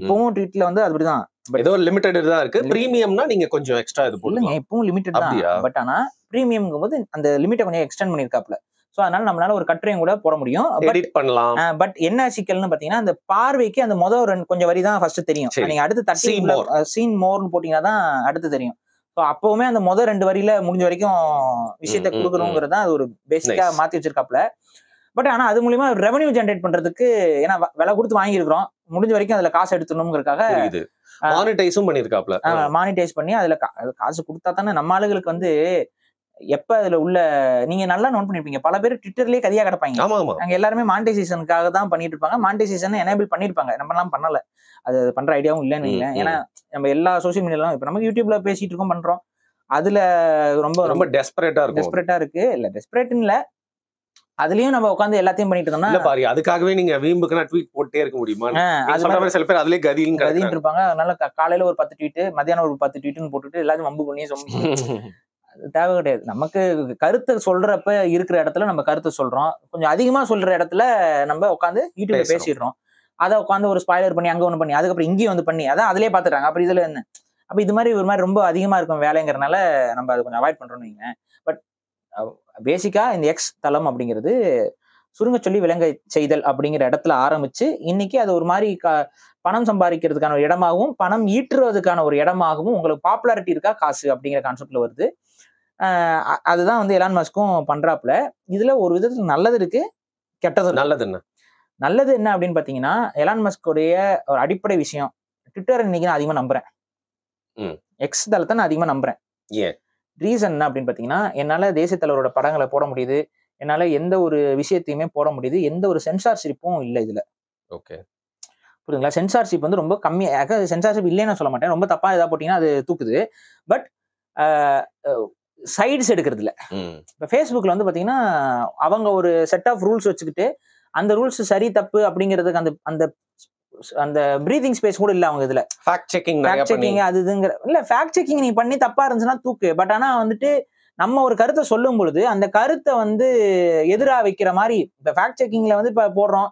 இப்பவும் ட்வீட்ல வந்து அப்படிதான், ஏதோ லிமிட்டட் தான் இருக்கு. பிரீமியம்னா நீங்க கொஞ்சம் எக்ஸ்ட்ரா இது போடுங்க. இப்பவும் லிமிட்டட் தான். பட் ஆனா பிரீமியம்ங்கும் போது அந்த லிமிட்டை கொஞ்சம் எக்ஸ்டெண்ட் பண்ணிருக்காப்ல. சோ அதனால நம்மளால ஒரு கட்டுரையும் கூட போட முடியும், எடிட் பண்ணலாம். பட் என்ன சிக்கல்னு பாத்தீங்கன்னா, அந்த பார்வைக்கு அந்த முதல் கொஞ்சம் வரி தான் ஃபர்ஸ்ட் தெரியும். நீங்க அடுத்து தட்டி சீன் மோர்னு போட்டீங்கன்னா தான் அடுத்து தெரியும். ஸோ அப்பவுமே அந்த முதல் 2 வரியில முடிஞ்ச வரைக்கும் விஷயத்த கொடுக்கணுங்கிறது தான் அது ஒரு பேசிக்கா மாத்தி வச்சிருக்காப்ல. பட் ஆனா அது மூலியமா ரெவன்யூ ஜென்ரேட் பண்றதுக்கு, ஏன்னா விலை கொடுத்து வாங்கியிருக்கிறோம், முடிஞ்ச வரைக்கும் அதுல காசு எடுத்துணுங்கிறதுக்காக மானிட்டைஸும் பண்ணிருக்காப்ல. மானிட்டைஸ் பண்ணி அதுல காசு கொடுத்தா தானே நம்ம ஆளுகளுக்கு வந்து எப்ப அதுல உள்ள, நீங்க நல்லா நோட் பண்ணிருப்பீங்க, பல பேர் ட்விட்டர்லயே கதையா கிடப்பாங்க. நாங்க எல்லாருமே மானிட்டைசேஷனுக்காக தான் பண்ணிட்டு இருப்பாங்க. மானிட்டைசேஷன் எனேபிள் பண்ணிருப்பாங்க, நம்ம எல்லாம் பண்ணல. அது பண்ற ஐடியாவும் இல்லைன்னு இல்லை. ஏன்னா நம்ம எல்லா சோசியல் மீடியாலும் இப்ப நமக்கு யூடியூப்ல பேசிட்டு இருக்கோம், பண்றோம். அதுல ரொம்ப டெஸ்பரேட்டா இருக்கு. இல்ல டெஸ்பரேட்னு இல்ல, அதுலயும் நம்ம உட்காந்து எல்லாத்தையும் பண்ணிட்டு இருந்தோம்னா பாரு, அதுக்காகவே நீங்க வீம்புக்குனா ட்வீட் போட்டே இருக்க முடியுமா? சில பேர் அதுலயே கதின்னு இருப்பாங்க. அதனால காலையில ஒரு 10 ட்வீட், மத்தியானம் ஒரு 10 ட்வீட்னு போட்டுட்டு எல்லாரும் வம்பு பண்ணி அது தேவை கிடையாது. நமக்கு கருத்தை சொல்றப்ப இருக்கிற இடத்துல நம்ம கருத்தை சொல்றோம். கொஞ்சம் அதிகமா சொல்ற இடத்துல நம்ம உட்காந்து யூடியூப்ல பேசிடுறோம். அதை உட்காந்து ஒரு ஸ்பாய்லர் பண்ணி அங்க ஒண்ணு பண்ணி அதுக்கப்புறம் இங்கேயும் வந்து பண்ணி அதான் அதுலயே பாத்துட்டாங்க. அப்புறம் இதுல என்ன, அப்ப இது மாதிரி ஒரு மாதிரி ரொம்ப அதிகமா இருக்கும் வேலைங்கிறனால நம்ம அதை கொஞ்சம் அவாய்ட் பண்றோம்னு வைங்க. பட் பேசிக்கா இந்த எக்ஸ் தளம் அப்படிங்கிறது சுருங்க சொல்லி விளங்க செய்தல் அப்படிங்கிற இடத்துல ஆரம்பிச்சு இன்னைக்கு அது ஒரு மாதிரி பணம் சம்பாதிக்கிறதுக்கான ஒரு இடமாகவும் பணம் ஈட்டுறதுக்கான ஒரு இடமாகவும் உங்களுக்கு பாப்புலாரிட்டி இருக்கா காசு அப்படிங்கிற கான்செப்ட்ல வருது. அதுதான் வந்து எலான் மஸ்கும் பண்றாப்புல. இதுல ஒரு விதத்துல நல்லது இருக்கு, கெட்டது. நல்லது என்ன அப்படின்னு பாத்தீங்கன்னா, எலான் மஸ்குடைய ஒரு அடிப்படை விஷயம், ட்விட்டர் இன்னைக்கு நான் அதிகமா நம்புறேன், எக்ஸ் தளத்தை நான் அதிகமா நம்புறேன். ரீசன் என்ன அப்படின்னு பாத்தீங்கன்னா, என்னால தேசிய தலைவரோட படங்களை போட முடியுது, என்னால எந்த ஒரு விஷயத்தையுமே போட முடியுது, எந்த ஒரு சென்சார்ஷிப்பும் இல்லை இதுல. ஓகே, புரியுதுங்களா? சென்சார்ஷிப் வந்து ரொம்ப கம்மியாக, சென்சார்ஷிப் இல்லைன்னு சொல்ல மாட்டேன், ரொம்ப தப்பா ஏதாவது போட்டீங்கன்னா அது தூக்குது. பட் சைட்ஸ் எடுக்கிறது இல்லை. இப்போ ஃபேஸ்புக்கில் வந்து பார்த்தீங்கன்னா அவங்க ஒரு செட் ஆஃப் ரூல்ஸ் வச்சுக்கிட்டு அந்த ரூல்ஸ் சரி தப்பு அப்படிங்கிறதுக்கு அந்த அந்த அந்த பிரீதிங் ஸ்பேஸ் கூட இல்லை அவங்க. இதில் ஃபேக்ட் செக்கிங் அது இதுங்கிற இல்லை, ஃபேக்ட் செக்கிங் நீ பண்ணி தப்பா இருந்துச்சுன்னா தூக்கு. பட் ஆனால் வந்துட்டு நம்ம ஒரு கருத்தை சொல்லும் பொழுது அந்த கருத்தை வந்து எதிராக வைக்கிற மாதிரி, இப்போ ஃபேக்ட் செக்கிங்ல வந்து இப்போ போடுறோம்,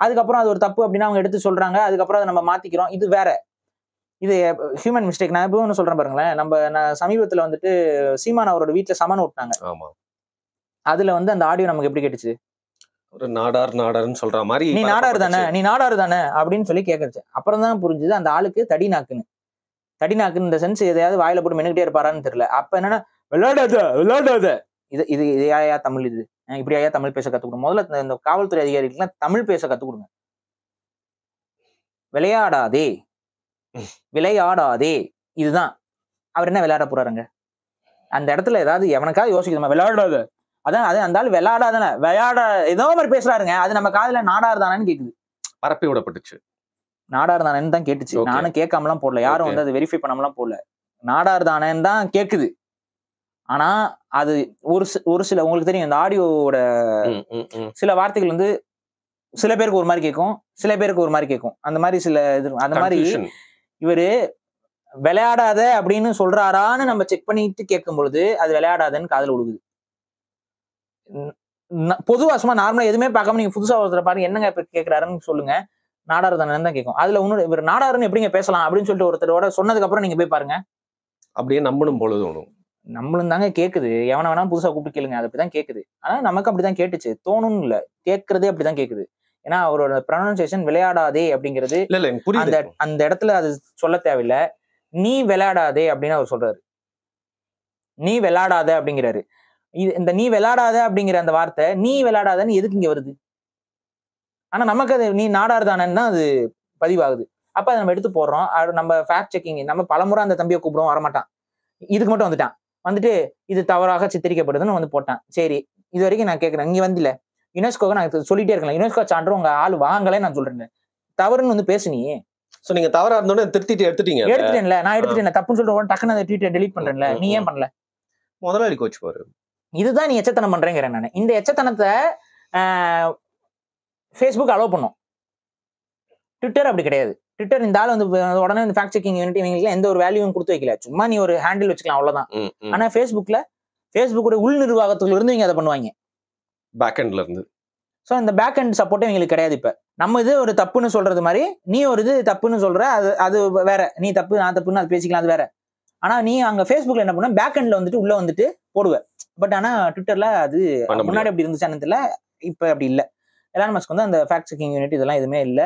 அதுக்கப்புறம் அது ஒரு தப்பு அப்படின்னா அவங்க எடுத்து சொல்றாங்க, அதுக்கப்புறம் அதை நம்ம மாத்திக்கிறோம், இது வேற. இது ஹியூமன் மிஸ்டேக். நான் இப்போ ஒன்று சொல்றேன் பாருங்களேன். நான் சமீபத்தில் வந்துட்டு சீமான் அவரோட வீட்டில் சமன் ஓட்டினாங்க. அதுல வந்து அந்த ஆடியோ நமக்கு எப்படி கேட்டுச்சு, ஒரு நாடார்னு சொல்ற மாதிரி, நீ நாடாரு தானே அப்படின்னு சொல்லி கேட்கறது. அப்புறம் தான் புரிஞ்சுது அந்த ஆளுக்கு தடி நாக்குன்னு இந்த சென்ஸ் எதையாவது வாயில போட்டு மென்னுக்கிட்டே இருப்பாரான்னு தெரியல. அப்ப என்னன்னா விளையாடாத இது ஆயா தமிழ், இது இப்படி ஆயா தமிழ் பேச கத்துக்கணும். முதல்ல இந்த காவல்துறை அதிகாரிகளுக்கு தமிழ் பேச கத்துக் கொடுங்க. விளையாடாதே இதுதான். அவர் என்ன விளையாட போறாருங்க அந்த இடத்துல? ஏதாவது எவனுக்காவது யோசிக்கணுமா? விளையாடாத, அதான் அது அந்த ஆள் விளையாடாதானே, விளையாட ஏதோ மாதிரி பேசுறாருங்க. அது நம்ம காதுல நாடார் தானேன்னு கேக்குது, பரப்பி விடப்பட்டுச்சு. நாடார் தானேன்னு தான் கேட்டுச்சு. நானும் கேட்காமலாம் போடல, யாரும் வந்து அது வெரிஃபை பண்ணாமலாம் போடல, நாடார் தானேன்னு தான் கேக்குது. ஆனா அது ஒரு சில உங்களுக்கு தெரியும், இந்த ஆடியோட சில வார்த்தைகள் வந்து சில பேருக்கு ஒரு மாதிரி கேட்கும், சில பேருக்கு ஒரு மாதிரி கேட்கும். அந்த மாதிரி சில இது, அந்த மாதிரி இவரு விளையாடாத அப்படின்னு சொல்றாரான்னு நம்ம செக் பண்ணிட்டு கேட்கும் பொழுது அது விளையாடாதன்னு காதுல விழுகுது. பொதுவாசமா நார்மலா எதுவுமே பார்க்காம நீங்க புதுசா ஒருத்தர் பாருங்க என்னங்க இப்ப கேட்கிறாருன்னு சொல்லுங்க, நாடாரு தானே தான் கேட்கும். அதுல இன்னொரு இவர் நாடாருன்னு எப்படிங்க பேசலாம் அப்படின்னு சொல்லிட்டு ஒருத்தரோட சொன்னதுக்கு அப்புறம் நீங்க போய் பாருங்க, அப்படியே நம்பணும் பொழுது ஒண்ணும் நம்மளும் தாங்க கேக்குது. எவன வேணா புதுசா கூப்பிட்டு கேளுங்க, அது அப்படிதான் கேக்குது. ஆனா நமக்கு அப்படிதான் கேட்டுச்சு, தோணும் இல்ல, கேட்கறதே அப்படிதான் கேக்குது. ஏன்னா அவரோட ப்ரொனன்சியேஷன் விளையாடாதே அப்படிங்கிறது அந்த இடத்துல அது சொல்ல தேவையில்லை. நீ விளையாடாதே அப்படின்னு அவர் சொல்றாரு. நீ விளையாடாத அப்படிங்கிறாரு. இந்த நீ விளையாடாத அப்படிங்கிற அந்த வார்த்தை நீ விளையாடாதன்னு எதுக்கு இங்க வருது? ஆனா நமக்கு அது நீ நாடார் தானேன்னு தான் அது பதிவாகுது. அப்ப அதை நம்ம எடுத்து போடுறோம். நம்ம ஃபேக்ட் செக்கிங் நம்ம பலமுறை அந்த தம்பியை கூப்பிடுவோம், வரமாட்டான். இதுக்கு மட்டும் வந்துட்டான். வந்துட்டு இது தவறாக சித்தரிக்கப்படுதுன்னு வந்து போட்டான். சரி, இது வரைக்கும் நான் கேட்கிறேன், இங்க வந்து இல்ல யுனெஸ்கோ நான் சொல்லிட்டே இருக்கலாம், யுனெஸ்கோ சான்று உங்க ஆள் வாங்கலே நான் சொல்றேன், தவறுன்னு வந்து பேசுனியே. சோ நீங்க தவறா இருந்தோட திருத்திட்டு எடுத்துட்டேன்ல, நான் எடுத்துட்டேன், தப்புன்னு சொல்லிட்டு டக்குன்னு அந்த ட்வீட்டை டெலீட் பண்றேன்ல, நீ ஏன் பண்ணல? முதலாளி கோச் பாரு, இதுதான் நீ எச்சத்தனம் பண்றேங்கிறேன் நான். இந்த எச்சத்தனத்தை ஃபேஸ்புக் அலோவ் பண்ணும், ட்விட்டர் அப்படி கிடையாது. ட்விட்டர் இந்த ஆள் வந்து உடனே இந்த ஃபேக்ட் செக்கிங் யூனிட் இவங்களுக்கு எந்த ஒரு வேல்யூவும் கொடுத்து வைக்கல, சும்மா நீ ஒரு ஹேண்டில் வச்சுக்கலாம் அவ்வளவுதான். ஆனா ஃபேஸ்புக்கோட உள் நிர்வாகத்துல இருந்து இவங்க அதை பண்ணுவாங்க, பேக் எண்ட்ல இருந்து. ஸோ இந்த பேக் எண்ட் சப்போர்ட்டே இவங்களுக்கு கிடையாது. இப்ப நம்ம இது ஒரு தப்புன்னு சொல்றது மாதிரி நீ ஒரு இது தப்புன்னு சொல்ற, அது வேற, நீ தப்பு நான் தப்புன்னு அது பேசிக்கலாம், அது வேற. ஆனா நீ அங்க ஃபேஸ்புக்ல என்ன பண்ண, பேக் எண்ட்ல வந்துட்டு உள்ள வந்துட்டு போடுவ. பட் ஆனா ட்விட்டர்ல அது முன்னாடி அப்படி இருந்துச்சு தெரியல, இப்ப அப்படி இல்ல. எலான் மஸ்க் வந்து அந்த ஃபேக்ட் செக்கிங் யூனிட் இதெல்லாம் எதுவுமே இல்ல,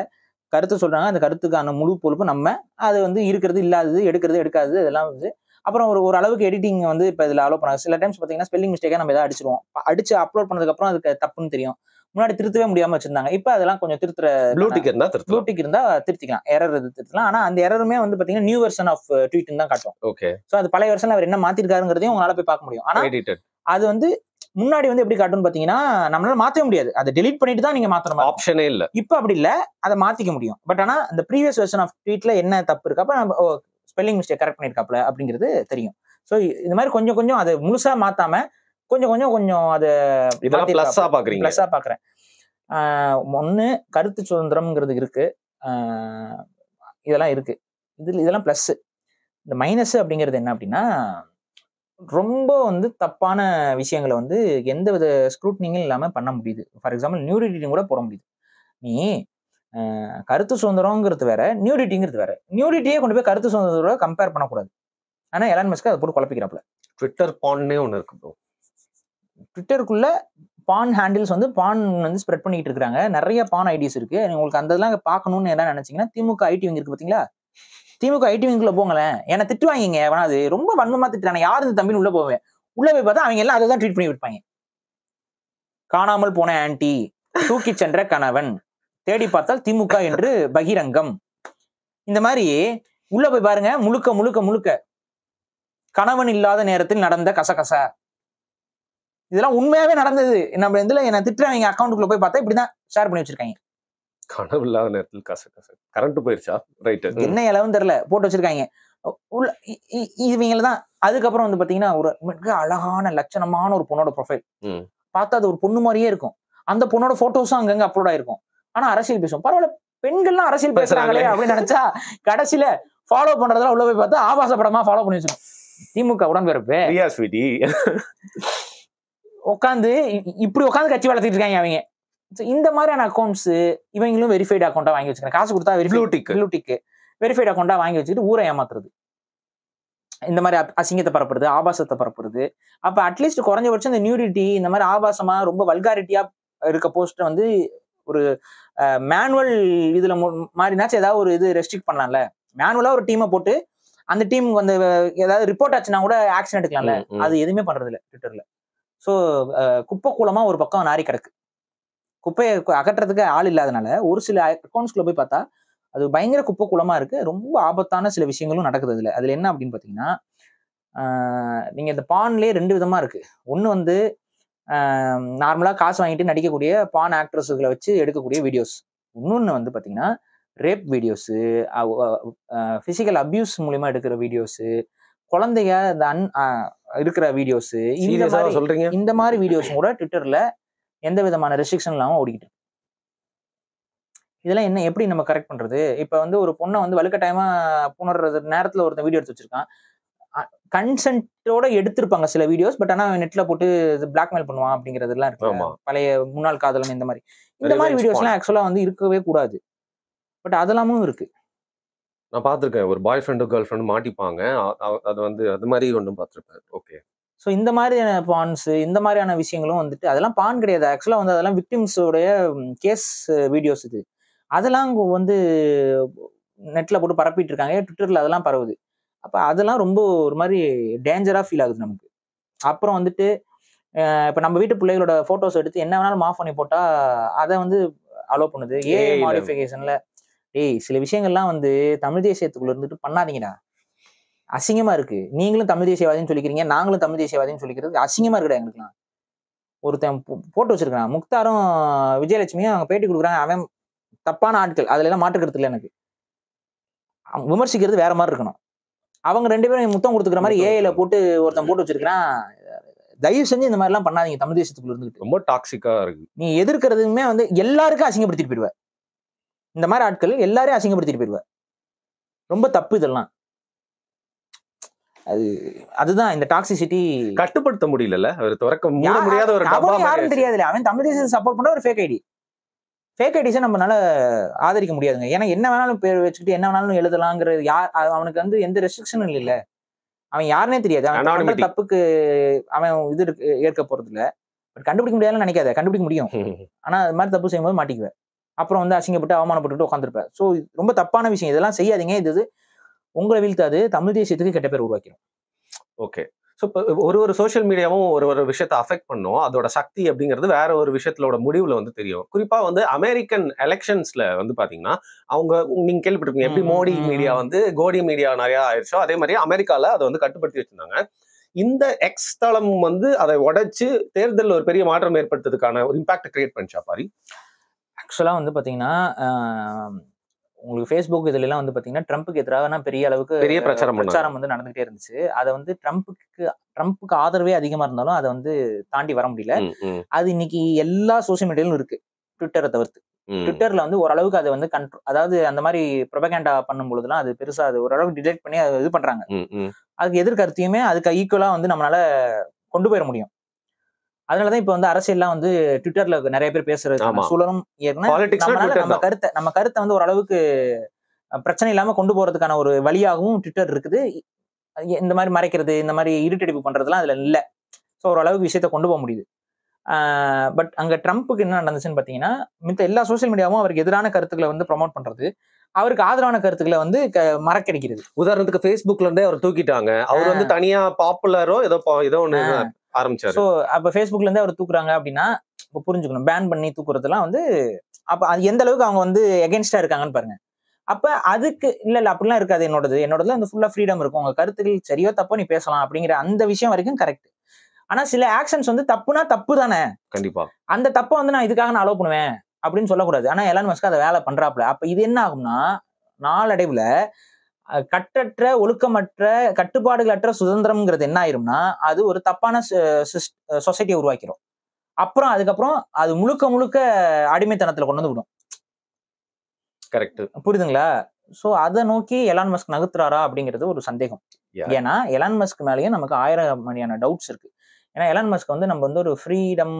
கருத்து சொல்றாங்க, அந்த கருத்துக்கான முழு பொறுப்பு நம்ம. அது வந்து இருக்கிறது இல்லாதது, எடுக்கிறது எடுக்காதது இதெல்லாம் வந்து. அப்புறம் ஒரு அளவுக்கு எடிட்டிங் வந்து இப்ப இதுல அலோவ் பண்ணாங்க. சில டைம்ஸ் பாத்தீங்கன்னா ஸ்பெல்லிங் மிஸ்டேக்கா நம்ம ஏதாவது அடிச்சிருவோம், அடிச்சு அப்லோட் பண்ணதுக்கு அப்புறம் அதுக்கு தப்புன்னு தெரியும். முன்னாடி திருத்தவே முடியாம வச்சிருந்தாங்க, இப்ப அதெல்லாம் கொஞ்சம் ப்ளூடிக் இருந்தா திருத்திக்கலாம், எரர் திருத்தலாம். ஆனா அந்த எரருமே வந்து பாத்தீங்கன்னா நியூ வெர்ஷன் ஆஃப் ட்வீட் தான் காட்டும். ஓகே, சோ அது பழைய வெர்ஷன்ல அவர் என்ன மாத்திருக்காருங்கிறதையும் உங்களால போய் பார்க்க முடியும். ஆனா அது வந்து முன்னாடி வந்து எப்படி காட்டும்னு பாத்தீங்கன்னா நம்மளால மாத்தவே முடியாது, அதை டெலீட் பண்ணிட்டு தான் நீங்க மாத்தணும், ஆப்ஷனே இல்ல. இப்ப அப்படி இல்ல, அதை மாத்திக்க முடியும். பட் ஆனா அந்த ப்ரீவியஸ் வெர்ஷன் ஆஃப் ட்வீட்ல என்ன தப்பு இருக்கு, அப்ப நம்ம ஸ்பெல்லிங் மிஸ்டேக் கரெக்ட் பண்ணிருக்காப்ல அப்படிங்கிறது தெரியும். சோ இந்த மாதிரி கொஞ்சம் கொஞ்சம் அதை முழுசா மாத்தாம கொஞ்சம் அதை பிளஸ்ஸா பாக்குறேன். ஒண்ணு கருத்து சுதந்திரம்ங்கிறது இருக்கு, இதெல்லாம் இருக்கு, இதெல்லாம் பிளஸ். இந்த மைனஸ் அப்படிங்கிறது என்ன அப்படின்னா, ரொம்ப வந்து தப்பான விஷயங்களை வந்து எந்த வித ஸ்க்ரூட்னிங்கும் இல்லாம பண்ண முடியுது. ஃபார் எக்ஸாம்பிள் நியூடிட்டிங் கூட போட முடியுது. நீ கருத்து சுதந்திரம்ங்கிறது வேற, நியூடிட்டிங்கிறது வேற. நியூடிட்டியே கொண்டு போய் கருத்து சுதந்திரத்தோட கம்பேர் பண்ணக்கூடாது. ஆனா எலான் மஸ்க் அதை போட்டு குழப்பிக்கிறாப்ல. ட்விட்டர் பான்னே ஒண்ணு இருக்கு ப்ரோ. ட்விட்டருக்குள்ள பான் ஹேண்டில்ஸ் வந்து பான் வந்து ஸ்ப்ரெட் பண்ணிட்டு இருக்காங்க, நிறைய பான் ஐடிஸ் இருக்கு. உங்களுக்கு அந்த இதெல்லாம் பார்க்கணும்னு என்ன நினைச்சீங்கன்னா திமுக ஐடி விங் இருக்கு பாத்தீங்களா, திமுக ஐடி விங்குள்ள போங்களேன், என்ன திட்டுவாங்க. வேணா அது ரொம்ப வன்மமா திட்டுறாங்க, யாரு இந்த தம்பின்னு உள்ள போவேன், உள்ள போய் பார்த்தா அவங்க எல்லாம் அதை தான் ட்வீட் பண்ணி விட்டுப்பாங்க. காணாமல் போன ஆன்டி, தூக்கி சென்ற கணவன், தேடி பார்த்தால் திமுக என்று பகிரங்கம். இந்த மாதிரி உள்ள போய் பாருங்க, முழுக்க முழுக்க முழுக்க கணவன் இல்லாத நேரத்தில் நடந்த கசகச, இதெல்லாம் உண்மையாவே நடந்தது. நம்ம இதுல என்ன திட்டுறவங்க அக்கௌண்ட்டுக்குள்ள போய் பார்த்தா இப்படிதான் ஷேர் பண்ணி வச்சிருக்காங்க. கனவு இல்லாத நேரத்தில் கசகச, கரண்ட் போயிருச்சா, ரைட், என்ன இலவும் தெரியல, போட்டு வச்சிருக்காங்க உள்ள இவங்கள தான். அதுக்கப்புறம் வந்து பாத்தீங்கன்னா ஒரு மிக அழகான லட்சணமான ஒரு பொண்ணோட ப்ரொஃபைல் பார்த்தா அது ஒரு பொண்ணு மாதிரியே இருக்கும். அந்த பொண்ணோட போட்டோஸும் அங்கங்க அப்லோட் ஆயிருக்கும். ஆனா அரசியல் பேசுவோம், பரவாயில்ல பெண்கள்லாம் அரசியல் பேசுறாங்களே அப்படின்னு நினைச்சா கடைசியில ஃபாலோ பண்றதுல உள்ள போய் பார்த்தா ஆபாச படமா ஃபாலோ பண்ணி வச்சிருக்கோம். திமுக உடன்பிறப்பு உட்காந்து இப்படி உட்காந்து கட்சி வளர்த்திட்டு இருக்காங்க அவங்க. இந்த மாதிரியான அக்கௌண்ட்ஸ் இவங்களும் வெரிஃபைடு அக்கௌண்டா வாங்கி வச்சுக்கிறேன், காசு கொடுத்தா ப்ளூடிக் வெரிஃபைடு அக்கௌண்டா வாங்கி வச்சுட்டு ஊரை ஏமாத்துறது, இந்த மாதிரி அசிங்கத்தை பரப்புறது, ஆபாசத்தை பரப்புறது. அப்ப அட்லீஸ்ட் குறைஞ்சபட்சம் இந்த நியூடிட்டி இந்த மாதிரி ஆபாசமா ரொம்ப வல்காரிட்டியா இருக்க போஸ்ட் வந்து ஒரு மேனுவல் இதுல மாதிரினாச்சும் ஏதாவது ஒரு இது ரெஸ்ட்ரிக்ட் பண்ணலாம்ல. மேனுவலா ஒரு டீமை போட்டு அந்த டீம் வந்து ஏதாவது ரிப்போர்ட் ஆச்சுன்னா கூட ஆக்ஷன் எடுக்கலாம்ல. அது எதுவுமே பண்றது இல்லை ட்விட்டர்ல. ஸோ குப்பை கூலமா ஒரு பக்கம் நாரி கிடக்கு. குப்பையை அகற்றதுக்கு ஆள் இல்லாதனால ஒரு சில அக்கௌண்ட்ஸ்குள்ள போய் பார்த்தா அது பயங்கர குப்பை கூலமா இருக்கு. ரொம்ப ஆபத்தான சில விஷயங்களும் நடக்குது அதுல. அதுல என்ன அப்படின்னு பாத்தீங்கன்னா, நீங்க இந்த பான்லயே 2 விதமா இருக்கு. ஒண்ணு வந்து நார்மலா காசு வாங்கிட்டு நடிக்கக்கூடிய பான் ஆக்ட்ரஸ்களை வச்சு எடுக்கக்கூடிய வீடியோஸ். இன்னொன்னு வந்து பாத்தீங்கன்னா ரேப் வீடியோஸ், பிசிக்கல் அபியூஸ் மூலியமா எடுக்கிற வீடியோஸ், குழந்தைங்க இருக்கிற வீடியோஸ், இந்த மாதிரி வீடியோஸ் கூட ட்விட்டர்ல எந்த விதமான ரெஸ்ட்ரிக்ஷன் இல்லாம ஓடிக்கிட்டு. இதெல்லாம் என்ன எப்படி நம்ம கரெக்ட் பண்றது? இப்ப வந்து ஒரு பொண்ணை வந்து வலுக்கட்டாயமா புணர்றது நேரத்துல ஒருத்தன் வீடியோ எடுத்து வச்சிருக்கான். கன்சென்ட்டோட எடுத்திருப்பாங்க சில வீடியோஸ். பட் ஆனா நெட்ல போட்டு பிளாக்மெயில் பண்ணுவான் அப்படிங்கிறதெல்லாம் இருக்கு. ஆமா. பழைய முன்னாள் காதலன் இந்த மாதிரி வீடியோஸ்லாம் ஆக்சுவலா வந்து இருக்கவே கூடாது. பட் அதெல்லாமும் இருக்கு. நான் பார்த்திருக்கேன். ஒரு பாய் ஃப்ரெண்டும் கேர்ள் ஃப்ரெண்டும் மாட்டிப்பாங்க. அது வந்து அது மாதிரி ஒன்றும் பார்த்திருப்பேன். ஓகே. ஸோ இந்த மாதிரியான பான்ஸ் இந்த மாதிரியான விஷயங்களும் வந்துட்டு அதெல்லாம் பான் கிடையாது. ஆக்சுவலா வந்து அதெல்லாம் விக்டிம்ஸோடைய கேஸ் வீடியோஸ் இது. அதெல்லாம் வந்து நெட்ல போட்டு பரப்பிட்டு இருக்காங்க. ட்விட்டர்ல அதெல்லாம் பரவுது. அப்ப அதெல்லாம் ரொம்ப ஒரு மாதிரி டேஞ்சரா ஃபீல் ஆகுது நமக்கு. அப்புறம் வந்துட்டு இப்ப நம்ம வீட்டு பிள்ளைகளோட போட்டோஸ் எடுத்து என்ன வேணாலும் மாஃப் பண்ணி போட்டா அதை வந்து அலோ பண்ணுது. ஏஐ மாடிஃபிகேஷன்ல சில விஷயங்கள்லாம் வந்து தமிழ் தேசியத்துக்குள்ள இருந்துட்டு பண்ணாதீங்கடா. அசிங்கமா இருக்கு. நீங்களும் தமிழ் தேசியவாதின்னு சொல்லிக்கிறீங்க, நாங்களும் தமிழ் தேசியவாதின்னு சொல்லிக்கிறது அசிங்கமா இருக்குடா எங்களுக்குலாம். ஒருத்தன் போட்டு வச்சிருக்கான். முக்தாரும் விஜயலட்சுமியும் அவங்க பேட்டி கொடுக்குறாங்க. அவன் தப்பான ஆட்கள். அதுல எல்லாம் மாற்றுக்கிறது இல்லை எனக்கு. விமர்சிக்கிறது வேற மாதிரி இருக்கணும். அவங்க 2 பேரும் முத்தம் கொடுத்துக்கிற மாதிரி ஏஐல போட்டு ஒருத்தன் போட்டு வச்சிருக்கான். தயவு செஞ்சு இந்த மாதிரி எல்லாம் பண்ணாதீங்க. தமிழ் தேசத்துக்குள்ள இருந்துட்டு ரொம்ப டாக்ஸிக்கா இருக்கு. நீ எதிர்க்கிறதுமே வந்து எல்லாருக்கும் அசிங்கப்படுத்திட்டு போயிடுவ. இந்த மாதிரி ஆட்கள் எல்லாரையும் அசிங்கப்படுத்திட்டு போயிடுவ. ரொம்ப தப்பு இதெல்லாம். அதுதான் இந்த டாக்ஸிசிட்டி கட்டுப்படுத்த முடியல. அவர் துறக்க முடியாத ஒரு டப்பா யாரும் தெரியாதுல்ல. அவன் தமிழ் தேசத்தை சப்போர்ட் பண்ண ஒரு ஃபேக் ஐடி. ஃபேக் ஐடிஸை நம்மளால ஆதரிக்க முடியாதுங்க. ஏன்னா என்ன வேணாலும் பேர் வச்சுக்கிட்டு என்ன வேணாலும் எழுதலாங்கிறது அவனுக்கு வந்து எந்த ரெஸ்ட்ரிக்ஷனும் இல்ல. அவன் யாருன்னே தெரியாது. அவன் தப்புக்கு அவன் இது ஏற்க போறது இல்ல. பட் கண்டுபிடிக்க முடியாதுன்னு நினைக்காத. கண்டுபிடிக்க முடியும். ஆனா அது மாதிரி தப்பு செய்யும்போது மாட்டிக்குவேன். அப்புறம் வந்து அசிங்கப்பட்டு அவமானப்பட்டு உட்காந்துருப்பேன். ஸோ ரொம்ப தப்பான விஷயம். இதெல்லாம் செய்யாதீங்க. இது உங்களை வீழ்த்தாது. தமிழ் தேசியத்துக்கு கெட்ட பேர் உருவாக்கிடும். ஓகே. ஸோ இப்போ ஒரு சோஷியல் மீடியாவும் ஒரு விஷயத்தை அஃபெக்ட் பண்ணும். அதோட சக்தி அப்படிங்கிறது வேற ஒரு விஷயத்தோட முடிவுல வந்து தெரியும். குறிப்பா வந்து அமெரிக்கன் எலெக்ஷன்ஸ்ல வந்து பாத்தீங்கன்னா அவங்க நீங்க கேள்விப்பட்டிருக்கீங்க எப்படி மோடி மீடியா வந்து கோடி மீடியா நிறைய ஆயிடுச்சோ அதே மாதிரி அமெரிக்கால அதை வந்து கட்டுப்படுத்தி வச்சிருந்தாங்க. இந்த எக்ஸ் தளம் வந்து அதை உடைச்சு தேர்தலில் ஒரு பெரிய மாற்றம் ஏற்படுத்துறதுக்கான ஒரு இம்பாக்ட் கிரியேட் பண்ணிச்சா பாரி? ஆக்சுவலா வந்து பாத்தீங்கன்னா உங்களுக்கு ஃபேஸ்புக் இதுல எல்லாம் வந்து பாத்தீங்கன்னா ட்ரம்ப்புக்கு எதிராக பெரிய அளவுக்கு பெரிய பிரச்சாரம் வந்து நடந்துகிட்டே இருந்துச்சு. அதை வந்து ட்ரம்ப்புக்கு ஆதரவே அதிகமா இருந்தாலும் அதை வந்து தாண்டி வர முடியல. அது இன்னைக்கு எல்லா சோசியல் மீடியாலும் இருக்கு, ட்விட்டரை தவிர்த்து. ட்விட்டர்ல வந்து ஓரளவுக்கு அதை வந்து அதாவது அந்த மாதிரி ப்ரொபகேண்டா பண்ணும் பொழுதுலாம் அது பெருசா அது ஓரளவுக்கு டிடெக்ட் பண்ணி அது இது பண்றாங்க. அதுக்கு எதிர்கருத்தையுமே அதுக்கு ஈக்குவலா வந்து நம்மளால கொண்டு போயிட முடியும். அதனாலதான் இப்ப வந்து அரசியல்லாம் வந்து ட்விட்டர்ல நிறைய பேர் பேசுறது சூழலும் நம்ம கருத்தை வந்து ஓரளவுக்கு பிரச்சனை இல்லாம கொண்டு போறதுக்கான ஒரு வழியாகவும் ட்விட்டர் இருக்குது. இந்த மாதிரி மறைக்கிறது இந்த மாதிரி இருட்டடிப்பு பண்றதுலாம் அதுல இல்ல. ஸோ ஓரளவுக்கு விஷயத்த கொண்டு போக முடியுது. பட் அங்க ட்ரம்ப்புக்கு என்ன நடந்துச்சுன்னு பாத்தீங்கன்னா மித்த எல்லா சோசியல் மீடியாவும் அவருக்கு எதிரான கருத்துக்களை வந்து ப்ரொமோட் பண்றது, அவருக்கு ஆதரவான கருத்துக்களை வந்து மறக்கடிக்கிறது. உதாரணத்துக்கு ஃபேஸ்புக்ல இருந்தே அவர் தூக்கிட்டாங்க. அவர் வந்து தனியா பாப்புலரோ ஏதோ ஒண்ணு ஆரம்பிச்சாரு. சோ அப்ப ஃபேஸ்புக்ல இருந்து அவர் தூக்குறாங்க அப்படின்னா புரிஞ்சுக்கணும். பேன் பண்ணி தூக்குறதுலாம் வந்து அப்ப அது எந்த அளவுக்கு அவங்க வந்து எகென்ஸ்டா இருக்காங்கன்னு பாருங்க. அப்ப அதுக்கு இல்ல அப்படிலாம் இருக்காது. என்னோடதுல அந்த ஃபுல்லா ஃப்ரீடம் இருக்கும். உங்க கருத்துக்கள் சரியோ தப்போ நீ பேசலாம் அப்படிங்கிற அந்த விஷயம் வரைக்கும் கரெக்ட். ஆனா சில ஆக்ஷன்ஸ் வந்து தப்புனா தப்பு தானே. கண்டிப்பா அந்த தப்பை வந்து நான் இதுக்காக நான் அலோவ் பண்ணுவேன் அப்படின்னு சொல்லக்கூடாது. ஆனா எலான் மஸ்க் அதை வேலை பண்றாப்ல. அப்ப இது என்ன ஆகும்னா நாளடைவுல கட்டற்ற ஒழுக்கமற்ற கட்டுப்பாடுகளற்ற சுதந்திரம்ங்கிறது என்ன ஆயிரும்னா அது ஒரு தப்பான சொசைட்டியை உருவாக்கிறோம். அப்புறம் அதுக்கப்புறம் அது முழுக்க அடிமைத்தனத்துல கொண்டு வந்து விடும். கரெக்ட். புரியுதுங்களா? சோ அதை நோக்கி எலான் மஸ்க் நகர்த்துறாரா அப்படிங்கிறது ஒரு சந்தேகம். ஏன்னா எலான் மஸ்க் மேலேயும் நமக்கு 1000 மணியான டவுட்ஸ் இருக்கு. ஏன்னா எலான் மஸ்க் வந்து நம்ம வந்து ஒரு ஃப்ரீடம்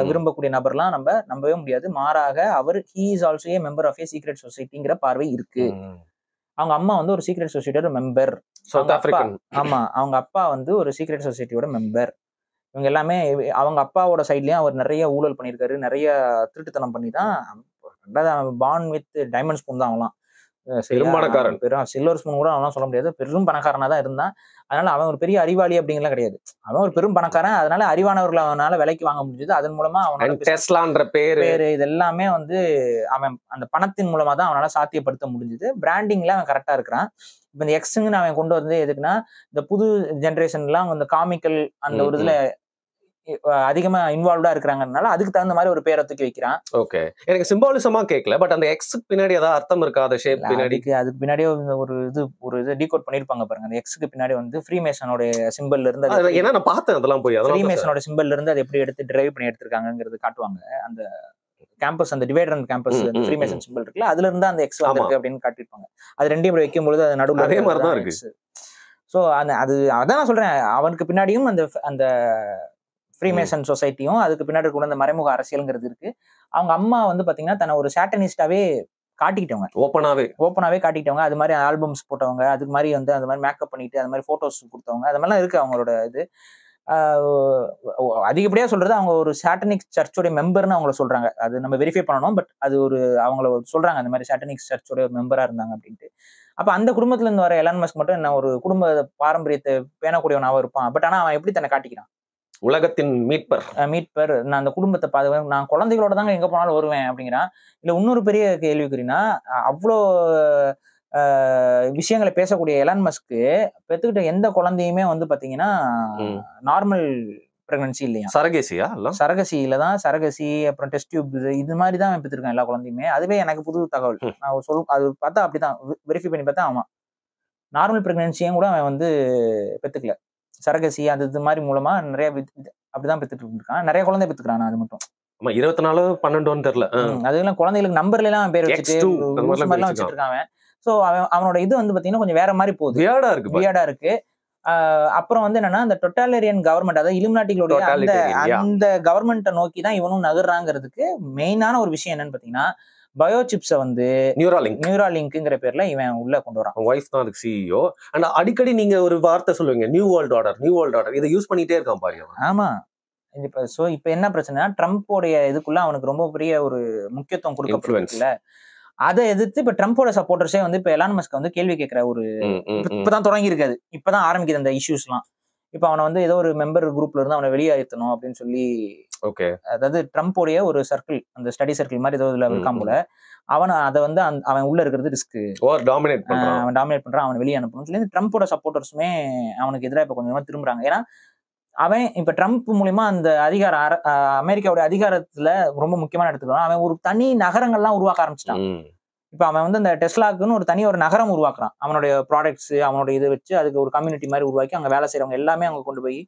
விரும்பக்கூடிய நபர்லாம் நம்ம நம்பவே முடியாது. மாறாக அவர் he is also a member of a secret சொசைட்டிங்கிற பார்வை இருக்கு. அவங்க அம்மா வந்து ஒரு சீக்ரெட் சொசைட்டியோட மெம்பர். ஆமா, அவங்க அப்பா வந்து ஒரு சீக்ரெட் சொசைட்டியோட மெம்பர். இவங்க எல்லாமே அவங்க அப்பாவோட சைட்லயும் அவர் நிறைய ஊழல் பண்ணியிருக்காரு, நிறைய திருட்டுத்தனம் பண்ணி தான் பார்ன் வித் டைமண்ட் ஸ்பூன் தான் அவங்களாம். சில்வர் ஸ்பூன் கூட அவன் சொல்ல முடியாது. பெரும் பணக்காரனா தான் இருந்தான். அதனால அவன் ஒரு பெரிய அறிவாளி அப்படிங்கலாம் கிடையாது. அவன் ஒரு பெரும் பணக்காரன். அதனால அறிவானவர்களை அவனால விலைக்கு வாங்க முடிஞ்சது. அதன் மூலமா அவனோட பேரு இது எல்லாமே வந்து அவன் அந்த பணத்தின் மூலமா தான் அவனால சாத்தியப்படுத்த முடிஞ்சது. பிராண்டிங்ல அவன் கரெக்டா இருக்கிறான். இப்ப இந்த எக்ஸ்ன்னு அவன் கொண்டு வந்து எதுக்குன்னா இந்த புது ஜென்ரேஷன்லாம் இந்த காமிக்கல் அந்த ஒரு இதுல அதிகமா இன்வால்வ்டா இருக்கிறாங்கனால அதுக்கு தகுந்த மாதிரி ஒரு பேரை தூக்கி வைக்கிறான். ஓகே, எனக்கு சிம்பாலிசமா கேட்கல. பட் அந்த எக்ஸ்க்கு பின்னாடி ஏதாவது அர்த்தம் இருக்கா? அந்த ஷேப் பின்னாடி அதுக்கு பின்னாடியே ஒரு இது டீகோட் பண்ணிருப்பாங்க பாருங்க. அந்த எக்ஸ்க்கு பின்னாடி வந்து ஃப்ரீமேசனோட சிம்பல்ல இருந்து ஏன்னா நான் பார்த்தேன் அதெல்லாம் போய் ஃப்ரீமேசனோட சிம்பல்ல இருந்து அதை எப்படி எடுத்து டிரைவ் பண்ணி எடுத்திருக்காங்கிறது காட்டுவாங்க அந்த கேம்பஸ் அந்த divider and campus freemason simple இருக்குல்ல, அதுல இருந்தா அந்த எக்ஸ் வந்திருக்கு அப்படின்னு காட்டிருப்பாங்க. அது ரெண்டையும் வைக்கும்போது அது நடுவில் அதே மாதிரி தான் இருக்கு. ஸோ அது அதான் நான் சொல்றேன், அவனுக்கு பின்னாடியும் அந்த ஃப்ரீமேசன் சொசைட்டியும் அதுக்கு பின்னாடி கூட அந்த மறைமுக அரசியல்ங்கிறது இருக்கு. அவங்க அம்மா வந்து பாத்தீங்கன்னா தன்னை ஒரு சாட்டனிஸ்டாவே காட்டிக்கிட்டவங்க, ஓப்பனாவே காட்டிக்கிட்டவங்க. அது மாதிரி ஆல்பம்ஸ் போட்டவங்க, அதுக்கு மாதிரி வந்து அந்த மாதிரி மேக்கப் பண்ணிட்டு அது மாதிரி போட்டோஸ் கொடுத்தவங்க, அது மாதிரிலாம் இருக்கு அவங்களோட இது. அதிகப்படியா சொல்றது அவங்க ஒரு சாட்டனிக் சர்ச்சோட மெம்பர்னு அவங்கள சொல்றாங்க. அது நம்ம வெரிஃபை பண்ணணும், பட் அது ஒரு அவங்கள சொல்றாங்க அந்த மாதிரி சாட்டனிக் சர்ச்சோட மெம்பரா இருந்தாங்க அப்படின்ட்டு. அப்ப அந்த குடும்பத்துல இருந்து வர எலான் மஸ்க் மட்டும் என்ன ஒரு குடும்ப பாரம்பரியத்தை பேணக்கூடியவனாவும் இருப்பான். பட் ஆனா அவன் எப்படி தன்னை காட்டிக்கிறான், உலகத்தின் மீட்பர், நான் அந்த குடும்பத்தை பாதுகாப்பு, நான் குழந்தைகளோட தாங்க எங்க போனாலும் வருவேன் அப்படிங்கிறான். இல்ல இன்னொரு பெரிய கேள்விக்குறினா, அவ்வளோ விஷயங்களை பேசக்கூடிய எலான் மஸ்க்கு பெத்துக்கிட்ட எந்த குழந்தையுமே வந்து பாத்தீங்கன்னா நார்மல் பிரெக்னன்சி இல்லையா, சரகசியில தான், சரகசி அப்புறம் டெஸ்ட் டியூப் இது மாதிரி தான் பெற்றிருக்கான் எல்லா குழந்தையுமே. அதுவே எனக்கு புது தகவல். நான் அது பார்த்தா அப்படிதான் வெரிஃபை பண்ணி பார்த்தா ஆமா, நார்மல் பிரெக்னன்சியும் கூட அவன் வந்து பெத்துக்கல, சரகசி அது இது மாதிரி மூலமா நிறைய அப்படிதான் பெத்துட்டு இருக்கான். நிறைய குழந்தை பெத்துக்கிறான். அது மட்டும் 24 தெரியல, அதெல்லாம் குழந்தைகளுக்கு நம்பர்ல எல்லாம் பேர் வச்சுட்டு வச்சுட்டு இருக்கான். சோ அவனோட இது வந்து பாத்தீங்கன்னா கொஞ்சம் வேற மாதிரி போகுது, வியர்டா இருக்கு. அப்புறம் வந்து என்னன்னா அந்த டொட்டாலிட்டரியன் கவர்மெண்ட், அதாவது இலுமினாட்டிகளுடைய அந்த கவர்மெண்ட்டை நோக்கி தான் இவனும் நகர்றாங்கிறதுக்கு மெயினான ஒரு விஷயம் என்னன்னு பாத்தீங்கன்னா, பயோசிப்ஸை வந்து நியூராலிங்க்ங்கிற பேர்ல இவன் உள்ள கொண்டு வரான். வைஃப் தான் அதுக்கு சிஇஓ. ஆனா அடிக்கடி நீங்க ஒரு வார்த்தை சொல்லுவீங்க, நியூ வேர்ல்ட் ஆர்டர், இதை யூஸ் பண்ணிட்டே இருக்கான் பாருங்க. ஆமா, இப்ப என்ன பிரச்சனைனா, ட்ரம்போடைய இதுக்குள்ள அவனுக்கு ரொம்ப பெரிய ஒரு முக்கியத்துவம் கொடுக்கப்படுதுல, அதை எதிர்த்து இப்ப ட்ரம்போட சப்போர்ட்டர்ஸே வந்து இப்ப எலான் மஸ்க் வந்து கேள்வி கேட்கிற ஒரு இப்பதான் தொடங்கி இருக்காது, இப்பதான் ஆரம்பிக்குது அந்த இஷ்யூஸ் எல்லாம். இப்ப அவனை வந்து ஏதோ ஒரு மெம்பர் குரூப்ல இருந்து அவனை வெளியேற்றணும் அப்படின்னு சொல்லி, அதாவது ட்ரம்போடைய ஒரு சர்க்கிள், அந்த ஸ்டடி சர்க்கிள் மாதிரி ஏதோ இதுல இருக்கான் போல, அவனை அதை வந்து அவன் உள்ள இருக்கிறது ரிஸ்க், அவன் டாமினேட் பண்றான், அவனை வெளியே அனுப்பணும்னு சொல்லி ட்ரம்போட சப்போர்ட்டர்ஸுமே அவனுக்கு எதிராக இப்ப கொஞ்சமா திரும்புறாங்க. ஏன்னா அவன் இப்ப ட்ரம்ப் மூலியமா அந்த அமெரிக்காவோட அதிகாரத்துல ரொம்ப முக்கியமான இடத்துக்கு அவன் ஒரு தனி நகரங்கள்லாம் உருவாக்க ஆரம்பிச்சிட்டான். இப்ப அவன் வந்து அந்த டெஸ்லாக்குன்னு ஒரு தனி ஒரு நகரம் உருவாக்குறான். அவனுடைய ப்ராடக்ட்ஸ், அவனுடைய இதை வச்சு அதுக்கு ஒரு கம்யூனிட்டி மாதிரி உருவாக்கி அங்க வேலை செய்யறவங்க எல்லாமே அங்க கொண்டு போய்,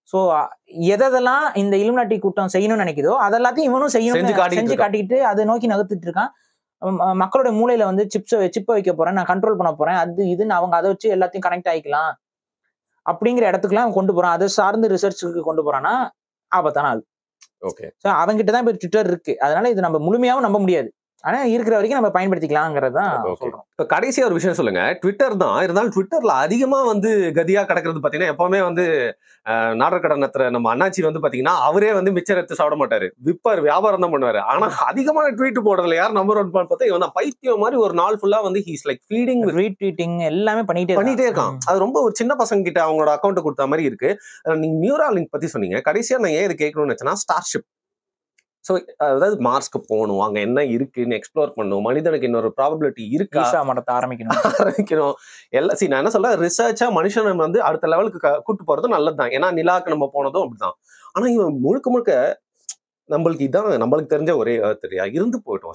சோ எதெல்லாம் இந்த இலுமினாட்டி கூட்டம் செய்யணும்னு நினைக்குதோ அதெல்லாத்தையும் இவனும் செஞ்சு காட்டிக்கிட்டு அதை நோக்கி நகர்த்திட்டு இருக்கான். மக்களுடைய மூளையில வந்து சிப்பை வைக்க போறேன், நான் கண்ட்ரோல் பண்ண போறேன், அது இதுன்னு அவங்க அதை வச்சு எல்லாத்தையும் கனெக்ட் ஆகிக்கலாம் அப்படிங்கிற இடத்துக்குலாம் கொண்டு போறான். அதை சார்ந்து ரிசர்ச்சுக்கு கொண்டு போறான்னா ஆபத்தான ஆள். அவங்கிட்ட தான் இப்ப ட்விட்டர் இருக்கு, அதனால இது நம்ம முழுமையாவும் நம்ப முடியாது, ஆனா இருக்கிற வரைக்கும் நம்ம பயன்படுத்திக்கலாம்ங்கறதுதான் சொல்றோம். இப்ப கடைசியா ஒரு விஷயம் சொல்லுங்க, ட்விட்டர் தான் இருந்தாலும் ட்விட்டர்ல அதிகமா வந்து கதியா கிடக்கிறது பாத்தீங்கன்னா, எப்பவுமே வந்து நாடகடை நடத்துற நம்ம அண்ணாச்சி வந்து பாத்தீங்கன்னா அவரே வந்து மிச்சர் எடுத்து சாப்பிட மாட்டாரு, விப்பார், வியாபாரம் தான் பண்ணுவாரு. ஆனா அதிகமான ட்வீட் போடுறதுல யார் நம்பர் 1 பார்த்தா இவன் பைத்தியம் மாதிரி ஒரு நாள் ஃபுல்லா வந்து ஹீஸ் லைக் ஃபீடிங் ரீட்வீட்டிங் எல்லாமே பண்ணிட்டே இருக்கான். அது ரொம்ப ஒரு சின்ன பசங்க கிட்ட அவங்களோட அக்கௌண்ட் கொடுத்த மாதிரி இருக்கு. நீங்க நியூராலிங்க் பத்தி சொன்னீங்க, கடைசியா நான் ஏன் இது கேட்கணும்னு நினைச்சேன்னா, ஸ்டார்ஷிப். ஸோ அதாவது மார்ஸ்க்கு போகணும், அங்கே என்ன இருக்குன்னு எக்ஸ்ப்ளோர் பண்ணணும், மனிதனுக்கு இன்னொரு ப்ராபபிலிட்டி இருக்கா, மடத்தை ஆரம்பிக்கணும் எல்லாம். நான் என்ன சொல்ல, ரிசர்ச்சா மனுஷனை வந்து அடுத்த லெவலுக்கு கூட்டு போறதும் நல்லதுதான். ஏன்னா நிலாக்கு நம்ம போனதும் அப்படிதான். ஆனா இவன் முழுக்க நம்மளுக்கு இதான் நம்மளுக்கு தெரிஞ்ச ஒரே தெரியா இருந்து போயிட்டோம்.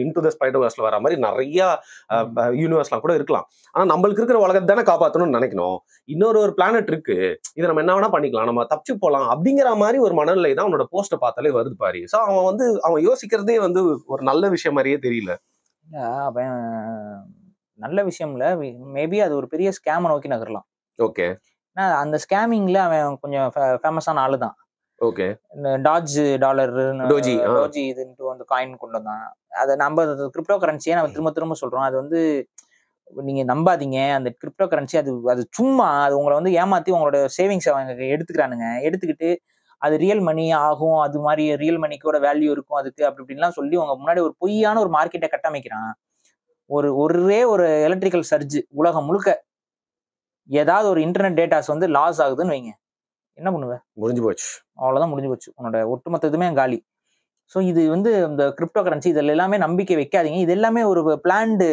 இன்டு தி ஸ்பைடர்வர்ஸ்ல வர மாதிரி நிறைய யூனிவர்ஸ்லாம் கூட இருக்கலாம். ஆனா நம்மளுக்கு இருக்கிற உலகத்தை தானே காப்பாற்றணும்னு நினைக்கணும். இன்னொரு பிளானட் இருக்கு, இதை நம்ம என்ன வேணா பண்ணிக்கலாம், நம்ம தப்பிச்சு போகலாம் அப்படிங்கிற மாதிரி ஒரு மனநிலை தான் அவனோட போஸ்ட்டை பார்த்தாலே வருது பாரு. ஸோ அவன் யோசிக்கிறதே வந்து ஒரு நல்ல விஷயம் மாதிரியே தெரியல. அவன் நல்ல விஷயம் இல்ல, மேபி அது ஒரு பெரிய ஸ்கேமை நோக்கி நகரலாம். ஓகே, அந்த ஸ்கேமிங்ல அவன் கொஞ்சம் ஃபேமஸான ஆளு தான். ஓகே, டாஜ் டாலர் டோஜி இதுன்ட்டு வந்து காயின் கொண்டு வந்தான். அதை நம்ம கிரிப்டோ கரன்சியை நம்ம திரும்ப சொல்றோம். அது வந்து நீங்க நம்பாதீங்க, அந்த கிரிப்டோ கரன்சி அது சும்மா அது உங்களை வந்து ஏமாத்தி உங்களோட சேவிங்ஸ் அவங்க எடுத்துக்கிறானுங்க. எடுத்துக்கிட்டு அது ரியல் மணி ஆகும், அது மாதிரி ரியல் மணிக்கோட வேல்யூ இருக்கும் அதுக்கு அப்படி இப்படின்லாம் சொல்லி உங்க முன்னாடி ஒரு பொய்யான ஒரு மார்க்கெட்டை கட்டமைக்கிறான். ஒரே ஒரு எலக்ட்ரிக்கல் சர்ஜ் உலகம் முழுக்க ஏதாவது ஒரு இன்டர்நெட் டேட்டாஸ் வந்து லாஸ் ஆகுதுன்னு வைங்க, என்ன பண்ணுவ? முடிஞ்சு போச்சு, அவ்வளவுதான், முடிஞ்சு போச்சு, உன்னோட ஒட்டுமொத்த இதுமே காலி. ஸோ இது வந்து இந்த கிரிப்டோ கரன்சி இதில் எல்லாமே நம்பிக்கை வைக்காதீங்க, இது எல்லாமே ஒரு பிளான்டு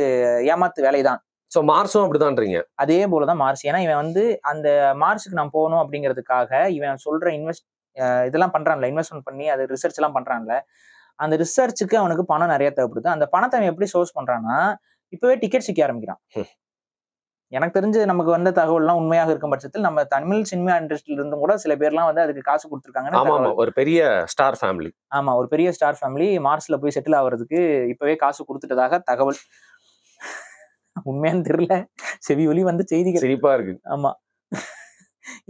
ஏமாத்து வேலைதான். ஸோ மார்ஸும் அப்படிதான்றீங்க? அதே போலதான் மார்ஸ். ஏன்னா இவன் வந்து அந்த மார்ஸுக்கு நான் போகணும் அப்படிங்கிறதுக்காக இவன் சொல்ற இதெல்லாம் பண்றான்ல, இன்வெஸ்ட்மெண்ட் பண்ணி அது ரிசர்ச் எல்லாம் பண்றான்ல, அந்த ரிசர்ச்சுக்கு அவனுக்கு பணம் நிறைய தேவைப்படுது. அந்த பணத்தை அவன் எப்படி சோர்ஸ் பண்றான்னா, இப்பவே டிக்கெட் சிக்க ஆரம்பிக்கிறான். எனக்கு தெரிஞ்சு நமக்கு வந்த தகவல்லாம் உண்மையாக இருக்கும் பட்சத்தில் நம்ம தமிழ் சினிமா இண்டஸ்ட்ரியில இருந்தும் கூட சில பேர்லாம் வந்து அதுக்கு காசு கொடுத்துருக்காங்க. ஒரு பெரிய ஸ்டார் ஃபேமிலி. ஆமா, ஒரு பெரிய ஸ்டார் ஃபேமிலி மார்ஸ்ல போய் செட்டில் ஆகுறதுக்கு இப்பவே காசு கொடுத்துட்டதாக தகவல். உண்மையான்னு தெரியல, செவி ஒலி வந்து செய்திகள். சிரிப்பா இருக்கு. ஆமா,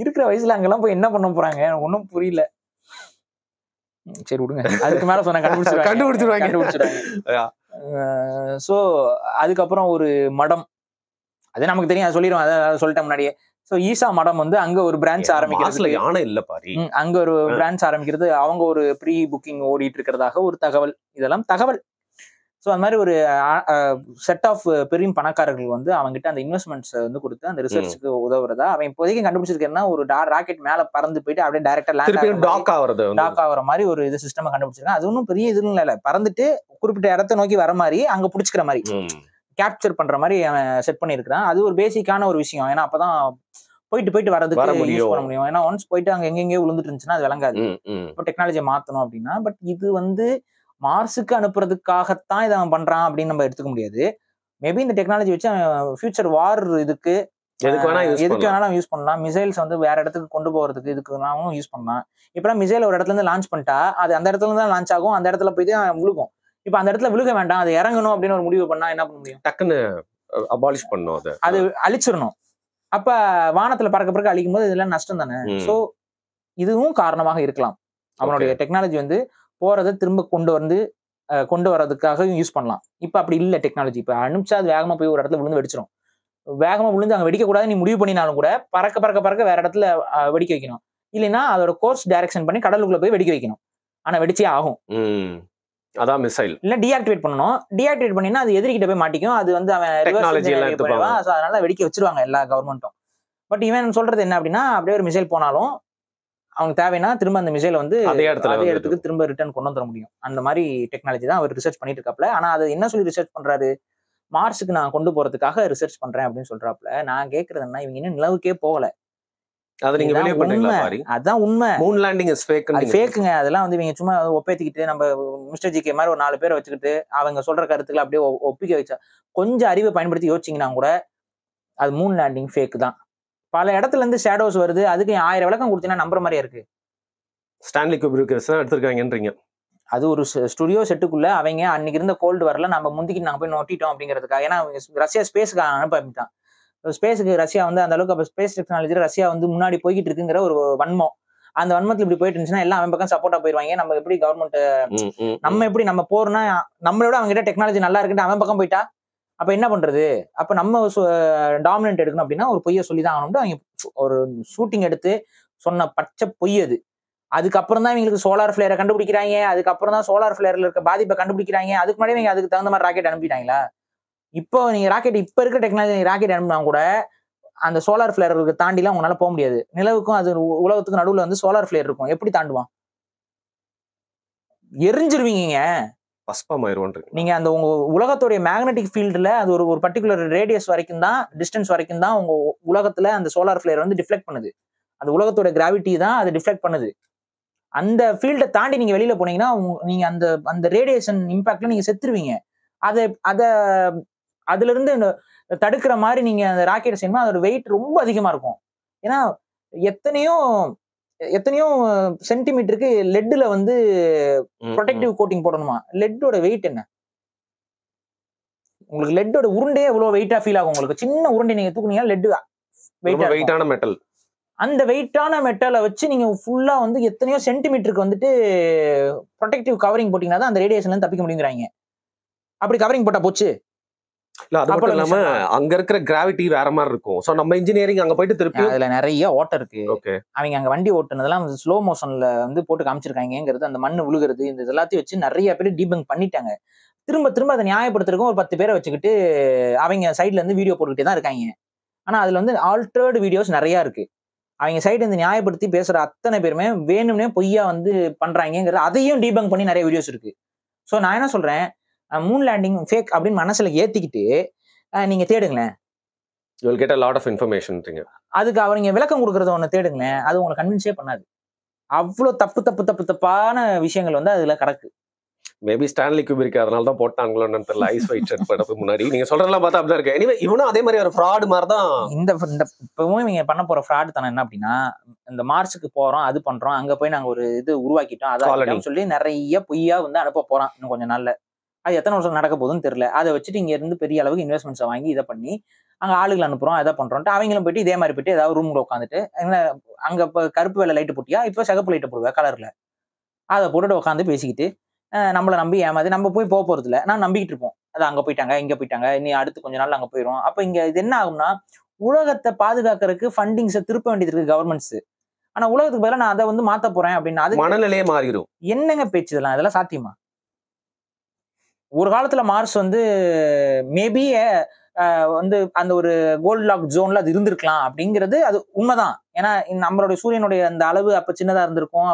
இருக்கிற வயசுல அங்கெல்லாம் போய் என்ன பண்ண போறாங்க ஒன்னும் புரியல. சரி விடுங்க, அதுக்கு மேல சொன்ன கண்டுபிடிச்சிருவாங்க. சோ அதுக்கப்புறம் ஒரு மடம், அது நமக்கு தெரியும், சொல்லிடுவோம், அதை சொல்லிட்டேன் முன்னாடியே. சோ ஈசா மடம் வந்து அங்க ஒரு பிரான்ச் ஆரம்பிக்கிறது. யானை இல்ல பாரு, அங்க ஒரு பிரான்ச் ஆரம்பிக்கிறது, அவங்க ஒரு ப்ரீ புக்கிங் ஓடிட்டு இருக்கிறதாக ஒரு தகவல். இதெல்லாம் தகவல். ஸோ அந்த மாதிரி ஒரு செட் ஆஃப் பெரிய பணக்காரர்கள் வந்து அவங்ககிட்ட அந்த இன்வெஸ்ட்மெண்ட்ஸ் வந்து கொடுத்து அந்த ரிசர்ச்சுக்கு உதவுறதா. அவன் இப்போதைக்கு கண்டுபிடிச்சிருக்கேன்னா ஒரு ராக்கெட் மேல பறந்து போயிட்டு அப்படியே டைரக்டா டாக் ஆகிற மாதிரி ஒரு இது சிஸ்டம் கண்டுபிடிச்சிருக்கான். அது ஒன்றும் பெரிய இதுன்னு இல்லை, பறந்துட்டு குறிப்பிட்ட இடத்த நோக்கி வர மாதிரி அங்க பிடிச்சிக்கிற மாதிரி கேப்சர் பண்ற மாதிரி அவன் செட் பண்ணியிருக்கிறான். அது ஒரு பேசிக்கான ஒரு விஷயம். ஏன்னா அப்பதான் போயிட்டு வர்றதுக்கு யூஸ் பண்ண முடியும். ஏன்னா ஒன்ஸ் போயிட்டு அங்க எங்கெங்கயோ விழுந்துட்டு இருந்துச்சுன்னா அது விளங்காது. இப்போ டெக்னாலஜியை மாத்தணும் அப்படின்னா. பட் இது வந்து மார்ஸுக்கு அனுப்புறதுக்காகத்தான் இதை அவன் பண்றான் அப்படின்னு நம்ம எடுத்துக்க முடியாது. மேபி இந்த டெக்னாலஜி வச்சு ஃபியூச்சர் வார் இதுக்கு எதுக்கு வேணாலும் யூஸ் பண்ணலாம். மிசைல்ஸ் வந்து வேற இடத்துக்கு கொண்டு போறதுக்கு இதுக்குனாலும் யூஸ் பண்ணலாம். இப்பெல்லாம் மிசைல் ஒரு இடத்துல இருந்து லான்ச் பண்ணிட்டா அது அந்த இடத்துல இருந்து தான் லான்ச் ஆகும், அந்த இடத்துல போய் தான் விழுகும். இப்ப அந்த இடத்துல விழுக வேண்டாம், அது இறங்கணும் அப்படின்னு ஒரு முடிவு பண்ணா என்ன பண்ண முடியும்? டக்குன்னு அபாலிஷ் பண்ணணும், அது அழிச்சிடணும். அப்ப வானத்துல பறக்க அழிக்கும் போது இதெல்லாம் நஷ்டம் தானே. சோ இதுவும் காரணமாக இருக்கலாம். அவனுடைய டெக்னாலஜி வந்து போறதை திரும்ப கொண்டு வர்றதுக்காக யூஸ் பண்ணலாம். இப்ப அப்படி இல்ல டெக்னாலஜி. இப்ப அனுப்பிச்சா அது வேகமா போய் ஒரு இடத்துல விழுந்து வெடிச்சிடும். வேகமா விழுந்து அங்க வெடிக்க கூடாது நீ முடிவு பண்ணினாலும் கூட பறக்க வேற இடத்துல வெடிக்க வைக்கணும். இல்லைன்னா அதோட கோர்ஸ் டைரக்ஷன் பண்ணி கடலுக்குள்ள போய் வெடிக்க வைக்கணும். ஆனா வெடிச்சே ஆகும். அதான் மிசைல். இல்ல டீஆக்டிவேட் பண்ணணும். டீஆக்டிவேட் பண்ணினா அது எதிரிகிட்ட போய் மாட்டிக்கும். அது வந்து அவன் அதனால வெடிக்க வச்சிருவாங்க எல்லா கவர்மெண்ட்டும். பட் இவன் சொல்றது என்ன அப்படின்னா, அப்படியே ஒரு மிசைல் போனாலும் அவனுக்கு தேவைன்னா திரும்ப அந்த மிசைல் வந்து அதே இடத்துக்கு திரும்ப ரிட்டர்ன் கொண்டு வந்துட முடியும். அந்த மாதிரி டெக்னாலஜி தான் அவர் ரிசர்ச் பண்ணிட்டு இருக்காப்ல. ஆனா அது என்ன சொல்லி ரிசர்ச் பண்றாரு? மார்ஸுக்கு நான் கொண்டு போறதுக்காக ரிசர்ச் பண்றேன் அப்படின்னு சொல்றாப்ல. நான் கேட்கறது என்ன, இவங்க இன்னும் நிலவுக்கே போகல. அதான் உண்மை. Moon landing is fake. அது ஃபேக்குங்க. அதெல்லாம் வந்து இவங்க சும்மா ஒப்பேத்திக்கிட்டு நம்ம மிஸ்டர் ஜிகே மாதிரி ஒரு 4 பேரை வச்சுக்கிட்டு அவங்க சொல்ற கருத்துக்களை அப்படியே ஒப்பிக்க வச்சா கொஞ்சம் அறிவை பயன்படுத்தி யோசிச்சிங்கன்னா கூட அது மூன் லேண்டிங் ஃபேக் தான். பல இடத்துல இருந்து ஷேடோஸ் வருது, அதுக்கு 1000 விளக்கம் கொடுத்தீங்கன்னா நம்புற மாதிரியா இருக்கு. ஸ்டான்லி குப்ரிக் எடுத்திருக்காங்கன்றீங்க. அது ஒரு ஸ்டுடியோ செட்டுக்குள்ள அவங்க அன்னைக்கு இருந்த கோல்டு வரல நம்ம முந்திக்கு நாங்க போய் நோட்டிட்டோம் அப்படிங்கிறதுக்காக. ஏன்னா ரஷ்யா ஸ்பேஸுக்கு அனுப்பிட்டான். ஸ்பேஸுக்கு ரஷ்யா வந்து அந்த அளவுக்கு அப்ப ஸ்பேஸ் டெக்னாலஜில ரஷ்யா வந்து முன்னாடி போய்கிட்டு இருக்குங்கிற ஒரு வன்மம். அந்த வன்மத்துல இப்படி போயிட்டு இருந்துச்சுன்னா எல்லாம் அவன் பக்கம் சப்போர்ட்டா போயிருவாங்க. நம்ம எப்படி கவர்மெண்ட் நம்ம போறோம்னா நம்மளோட அவங்க கிட்ட டெக்னாலஜி நல்லா இருக்குன்னு அவன் பக்கம் போயிட்டா அப்ப என்ன பண்றது? அப்ப நம்ம டாமினன்ட் எடுக்கணும் அப்படின்னா ஒரு பொய்யை சொல்லிதான் ஆகணும். அவங்க ஒரு ஷூட்டிங் எடுத்து சொன்ன பச்சை பொய் அது. அதுக்கப்புறம் தான் இவங்களுக்கு சோலார் பிளேரை கண்டுபிடிக்கிறாங்க. அதுக்கப்புறம் தான் சோலார் பிளேர்ல இருக்க பாதிப்பை கண்டுபிடிக்கிறாங்க. அதுக்கு முன்னாடி நீங்க அதுக்கு தகுந்த மாதிரி ராக்கெட் அனுப்பிட்டாங்களா? இப்போ நீங்க ராக்கெட் இப்ப இருக்கிற டெக்னாலஜி ராக்கெட் அனுப்பினா கூட அந்த சோலார் பிளேருக்கு தாண்டிலாம் உங்களால போக முடியாது. நிலவுக்கும் அது உலகத்துக்கு நடுவுல வந்து சோலார் பிளேர் இருக்கும். எப்படி தாண்டுவான்? எரிஞ்சிருவீங்க. நீங்க அந்த உங்க உலகத்துடைய மேக்னெட்டிக் ஃபீல்டுல அது ஒரு பர்டிகுலர் ரேடியஸ் வரைக்கும் தான், டிஸ்டன்ஸ் வரைக்கும் தான் உங்க உலகத்துல அந்த சோலார் பிளேர் வந்து டிஃப்ளெக்ட் பண்ணுது. அந்த உலகத்தோட கிராவிட்டி தான் அது டிஃப்ளெக்ட் பண்ணுது. அந்த ஃபீல்டை தாண்டி நீங்க வெளியில போனீங்கன்னா நீங்க அந்த ரேடியேஷன் இம்பாக்ட்ல நீங்க செத்துருவீங்க. அதுல இருந்து தடுக்கிற மாதிரி நீங்க அந்த ராக்கெட் செய்யணுமா அதோட வெயிட் ரொம்ப அதிகமா இருக்கும். ஏன்னா எத்தனையோ சென்டிமீட்டருக்கு லெட்ல வந்து ப்ரொடெக்டிவ் கோட்டிங் போடணுமா. லெட்டோட வெயிட் என்ன? உங்களுக்கு லெட்டோட உருண்டே எவ்வளவு வெயிட்டா ஃபீல் ஆகும். உங்களுக்கு சின்ன உருண்டை நீங்க தூக்குனீங்கன்னா லெட் வெயிட்டான மெட்டல். அந்த வெயிட்டான மெட்டலை வச்சு நீங்க ஃபுல்லா வந்து எத்தனையோ சென்டிமீட்டருக்கு வந்துட்டு ப்ரொடெக்டிவ் கவரிங் போட்டீங்கன்னா தான் அந்த ரேடியேஷன்ல இருந்து தப்பிக்க முடியுங்கிறாங்க. அப்படி கவரிங் போட்டா போச்சு. இல்ல அது மட்டும் இல்லாம அங்க இருக்கிற கிராவிட்டி வேற மாதிரி இருக்கும். சோ நம்ம இன்ஜினியரிங் அங்க போயிட்டு திருப்பி அதுல நிறைய ஓட்டம் இருக்கு. அவங்க அங்க வண்டி ஓட்டுனதெல்லாம் ஸ்லோ மோஷன்ல வந்து போட்டு காமிச்சிருக்காங்கிறது. அந்த மண்ணு விழுகிறது இந்த எல்லாத்தையும் வச்சு நிறைய பேர் டீபங்க் பண்ணிட்டாங்க. திரும்ப அதை நியாயப்படுத்துறதுக்கும் ஒரு 10 பேரை வச்சுக்கிட்டு அவங்க சைட்ல இருந்து வீடியோ போட்டுக்கிட்டே தான் இருக்காங்க. ஆனா அதுல வந்து ஆல்டர்டு வீடியோஸ் நிறைய இருக்கு. அவங்க சைடு இருந்து நியாயப்படுத்தி பேசுற அத்தனை பேருமே வேணும்னே பொய்யா வந்து பண்றாங்கிறது அதையும் டீபங்க் பண்ணி நிறைய வீடியோஸ் இருக்கு. ஸோ நான் என்ன சொல்றேன், மூன் லேண்டிங் ஃபேக் அப்படின்னு மனசுல ஏத்திக்கிட்டு நீங்க தேடுங்களேன். You will get a lot of information. அதுக்கு அவங்க விளக்கம் கொடுக்கறத ஒண்ணு தேடுங்களேன். அது உங்களை கன்வின்ஸே பண்ணாது. அவ்வளவு தப்பான விஷயங்கள் வந்து அதுல கிடக்கு. மேபி ஸ்டான்லி குபிரிக் அதனால தான் போட்டாங்களோன்னு தெரியல, ஐஸ் ஒயிட் ஷர்ட் படத்துக்கு முன்னாடி. நீங்க சொல்றதெல்லாம் பார்த்தா அப்படிதான் இருக்கு. எனிவே இவனும் அதே மாதிரி ஒரு ஃப்ராட் மாதிரி தான். இந்த இப்பவும் நீங்க பண்ண போற ஃப்ராட் தானே என்ன அப்படின்னா, இந்த மார்ஸுக்கு போறோம், அது பண்றோம், அங்க போய் நாங்க ஒரு இது உருவாக்கிட்டோம், அதான் சொல்லி நிறைய பொய்யா வந்து அனுப்ப போறான் இன்னும் கொஞ்சம் நாள்ல. அது எத்தனை வருஷம் நடக்க போகுதுன்னு தெரியல. அதை வச்சுட்டு இங்க இருந்து பெரிய அளவுக்கு இன்வெஸ்ட்மெண்ட்ஸை வாங்கி இதை பண்ணி அங்க ஆளுகள் அனுப்புறோம், எதை பண்றோம்ட்டு அவங்களும் போயிட்டு இதே மாதிரி போயிட்டு ஏதாவது ரூம்ல உட்காந்துட்டு, அங்க இப்ப கருப்பு வெள்ளை லைட்டு போட்டியா, இப்ப சிகப்பு லைட்டு போடுவேன் கலர்ல, அதை போட்டுட்டு உட்காந்து பேசிக்கிட்டு நம்மளை நம்பி ஏமாது. நம்ம போய் போறது இல்லை, நான் நம்பிக்கிட்டு இருப்போம். அது அங்க போயிட்டாங்க, இங்க போயிட்டாங்க, இனி அடுத்து கொஞ்ச நாள் அங்க போயிடும். அப்ப இங்க இது என்ன ஆகும்னா, உலகத்தை பாதுகாக்கிறதுக்கு ஃபண்டிங்ஸை திருப்ப வேண்டியது இருக்கு கவர்மெண்ட்ஸ். ஆனா உலகத்துக்கு பதிலாக நான் அதை வந்து மாத்த போறேன் அப்படின்னு அது மனநிலையே மாறிடும். என்னங்க பேச்சு இதெல்லாம் சாத்தியமா? ஒரு காலத்துல மார்ஸ் வந்து மேபி வந்து அந்த ஒரு கோல்ட் லாக் ஜோன்ல அது இருந்திருக்கலாம் அப்படிங்கிறது அது உண்மைதான். ஏன்னா நம்மளுடைய சூரியனுடைய அந்த அளவு அப்ப சின்னதா இருந்திருக்கும்.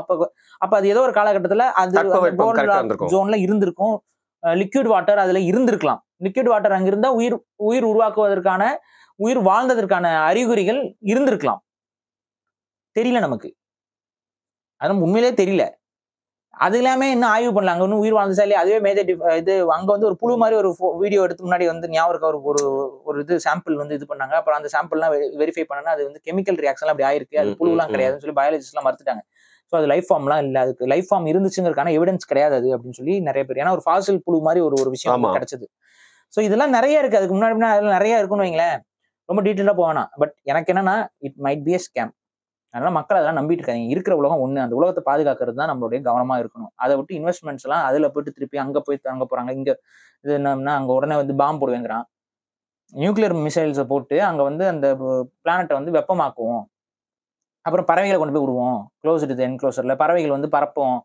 அப்ப அது ஏதோ ஒரு காலகட்டத்துல அது கோல்ட் லாக் ஜோன்ல இருந்திருக்கும். லிக்விட் வாட்டர் அதுல இருந்திருக்கலாம். லிக்விட் வாட்டர் அங்க இருந்தா உயிர் உருவாக்குவதற்கான, உயிர் வாழ்ந்ததற்கான அறிகுறிகள் இருந்திருக்கலாம். தெரியல நமக்கு, அது உண்மையிலே தெரியல. அது எல்லாமே இன்னும் ஆய்வு பண்ணல, அங்க இன்னும் உயிர் வாழ்ந்துச்சா இல்லையா. அதுவே மேஜர் இது அங்க வந்து ஒரு புழு மாதிரி ஒரு வீடியோ எடுத்து முன்னாடி வந்து ஞாபகம் ஒரு இது சாம்பிள் வந்து இது பண்ணாங்க. அப்புறம் அந்த சாம்பிள்லாம் வெரிஃபை பண்ணா அது வந்து கெமிக்கல் ரியாக்ஷன்லாம் அப்படி ஆயிருக்கு, அது புழுலாம் கிடையாதுன்னு சொல்லி பயாலஜிஸ்ட் எல்லாம் மறுத்துட்டாங்க. ஸோ அது லைஃப் ஃபார்ம்லாம் இல்லை, அதுக்கு லைஃப் ஃபார்ம் இருந்துச்சுங்கிறதுக்கான எவிடன்ஸ் கிடையாது அது அப்படின்னு சொல்லி நிறைய பேர். ஏன்னா ஒரு ஃபாசில் புழு மாதிரி ஒரு விஷயம் கிடைச்சது. ஸோ இதெல்லாம் நிறைய இருக்கு, அதுக்கு முன்னாடி அதெல்லாம் நிறைய இருக்குன்னு வைங்களேன், ரொம்ப டீட்டெயிலாக போவேனா. பட் எனக்கு என்னன்னா it might be a scam. அதனால மக்கள் அதெல்லாம் நம்பிட்டு இருக்காங்க. இருக்கிற உலகம் ஒண்ணு, அந்த உலகத்தை பாதுகாக்கிறது தான் நம்மளுடைய கவனமா இருக்கணும். அதை விட்டு இன்வெஸ்ட்மெண்ட்ஸ் எல்லாம் அதுல போயிட்டு திருப்பி அங்க போறாங்க. இங்க இது என்னன்னா அங்க உடனே வந்து பாம்பு போடுவேங்கிறான், நியூக்ளியர் மிசைல்ஸை போட்டு அங்க வந்து அந்த பிளானட்டை வந்து வெப்பமாக்குவோம், அப்புறம் பறவைகளை கொண்டு போய் விடுவோம் க்ளோஸ்டு என்க்ளோசர்ல, பறவைகள் வந்து பறப்போம்,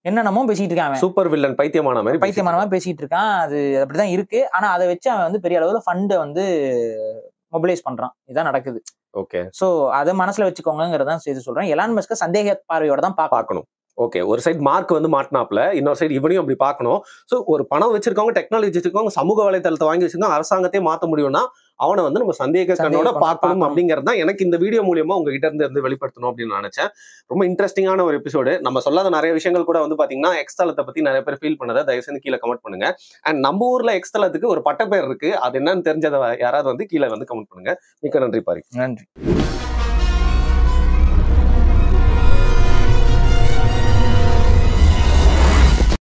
என்னென்னமோ பேசிட்டு இருக்கான். சூப்பர் வில்லன் பைத்தியமான மாதிரி பேசிட்டு இருக்கான். அது அப்படிதான் இருக்கு. ஆனா அதை வச்சு அவன் வந்து பெரிய அளவுல ஃபண்டை வந்து மொபிலைஸ் பண்றான். இதுதான் நடக்குது. ஓகே, சோ அதை மனசுல வச்சுக்கோங்கிறதான் செய்து சொல்றேன். எலான் மஸ்க் சந்தேக பார்வையோட தான் பார்க்கணும். ஓகே, ஒரு சைடு மார்க் வந்து மாட்டினாப்ல, இன்னொரு சைடு இவனையும் அப்படி பார்க்கணும். ஸோ ஒரு பணம் வச்சிருக்கவங்க, டெக்னாலஜி வச்சிருக்கவங்க, சமூக வலைதளத்தை வாங்கி வச்சிருக்கோம், அரசாங்கத்தையே மாற்ற முடியும்னா அவனை வந்து நம்ம சந்தேக கண்ணோட பார்க்கணும் அப்படிங்கிறது தான் எனக்கு இந்த வீடியோ மூலியமா உங்ககிட்ட இருந்து வெளிப்படுத்தணும் அப்படின்னு நினைச்சேன். ரொம்ப இன்ட்ரெஸ்டிங்கான ஒரு எபிசோடு. நம்ம சொல்லாத நிறைய விஷயங்கள் கூட வந்து பாத்தீங்கன்னா எக்ஸ் தளத்தை பத்தி நிறைய பேர் ஃபீல் பண்ணதை தயவு செஞ்சு கீழே கமெண்ட் பண்ணுங்க. அண்ட் நம்ம ஊர்ல எக்ஸ் தளத்துக்கு ஒரு பட்ட பேர் இருக்கு, அது என்னன்னு தெரிஞ்சதை யாராவது வந்து கீழே வந்து கமெண்ட் பண்ணுங்க. மிக்க நன்றி பாரி. நன்றி.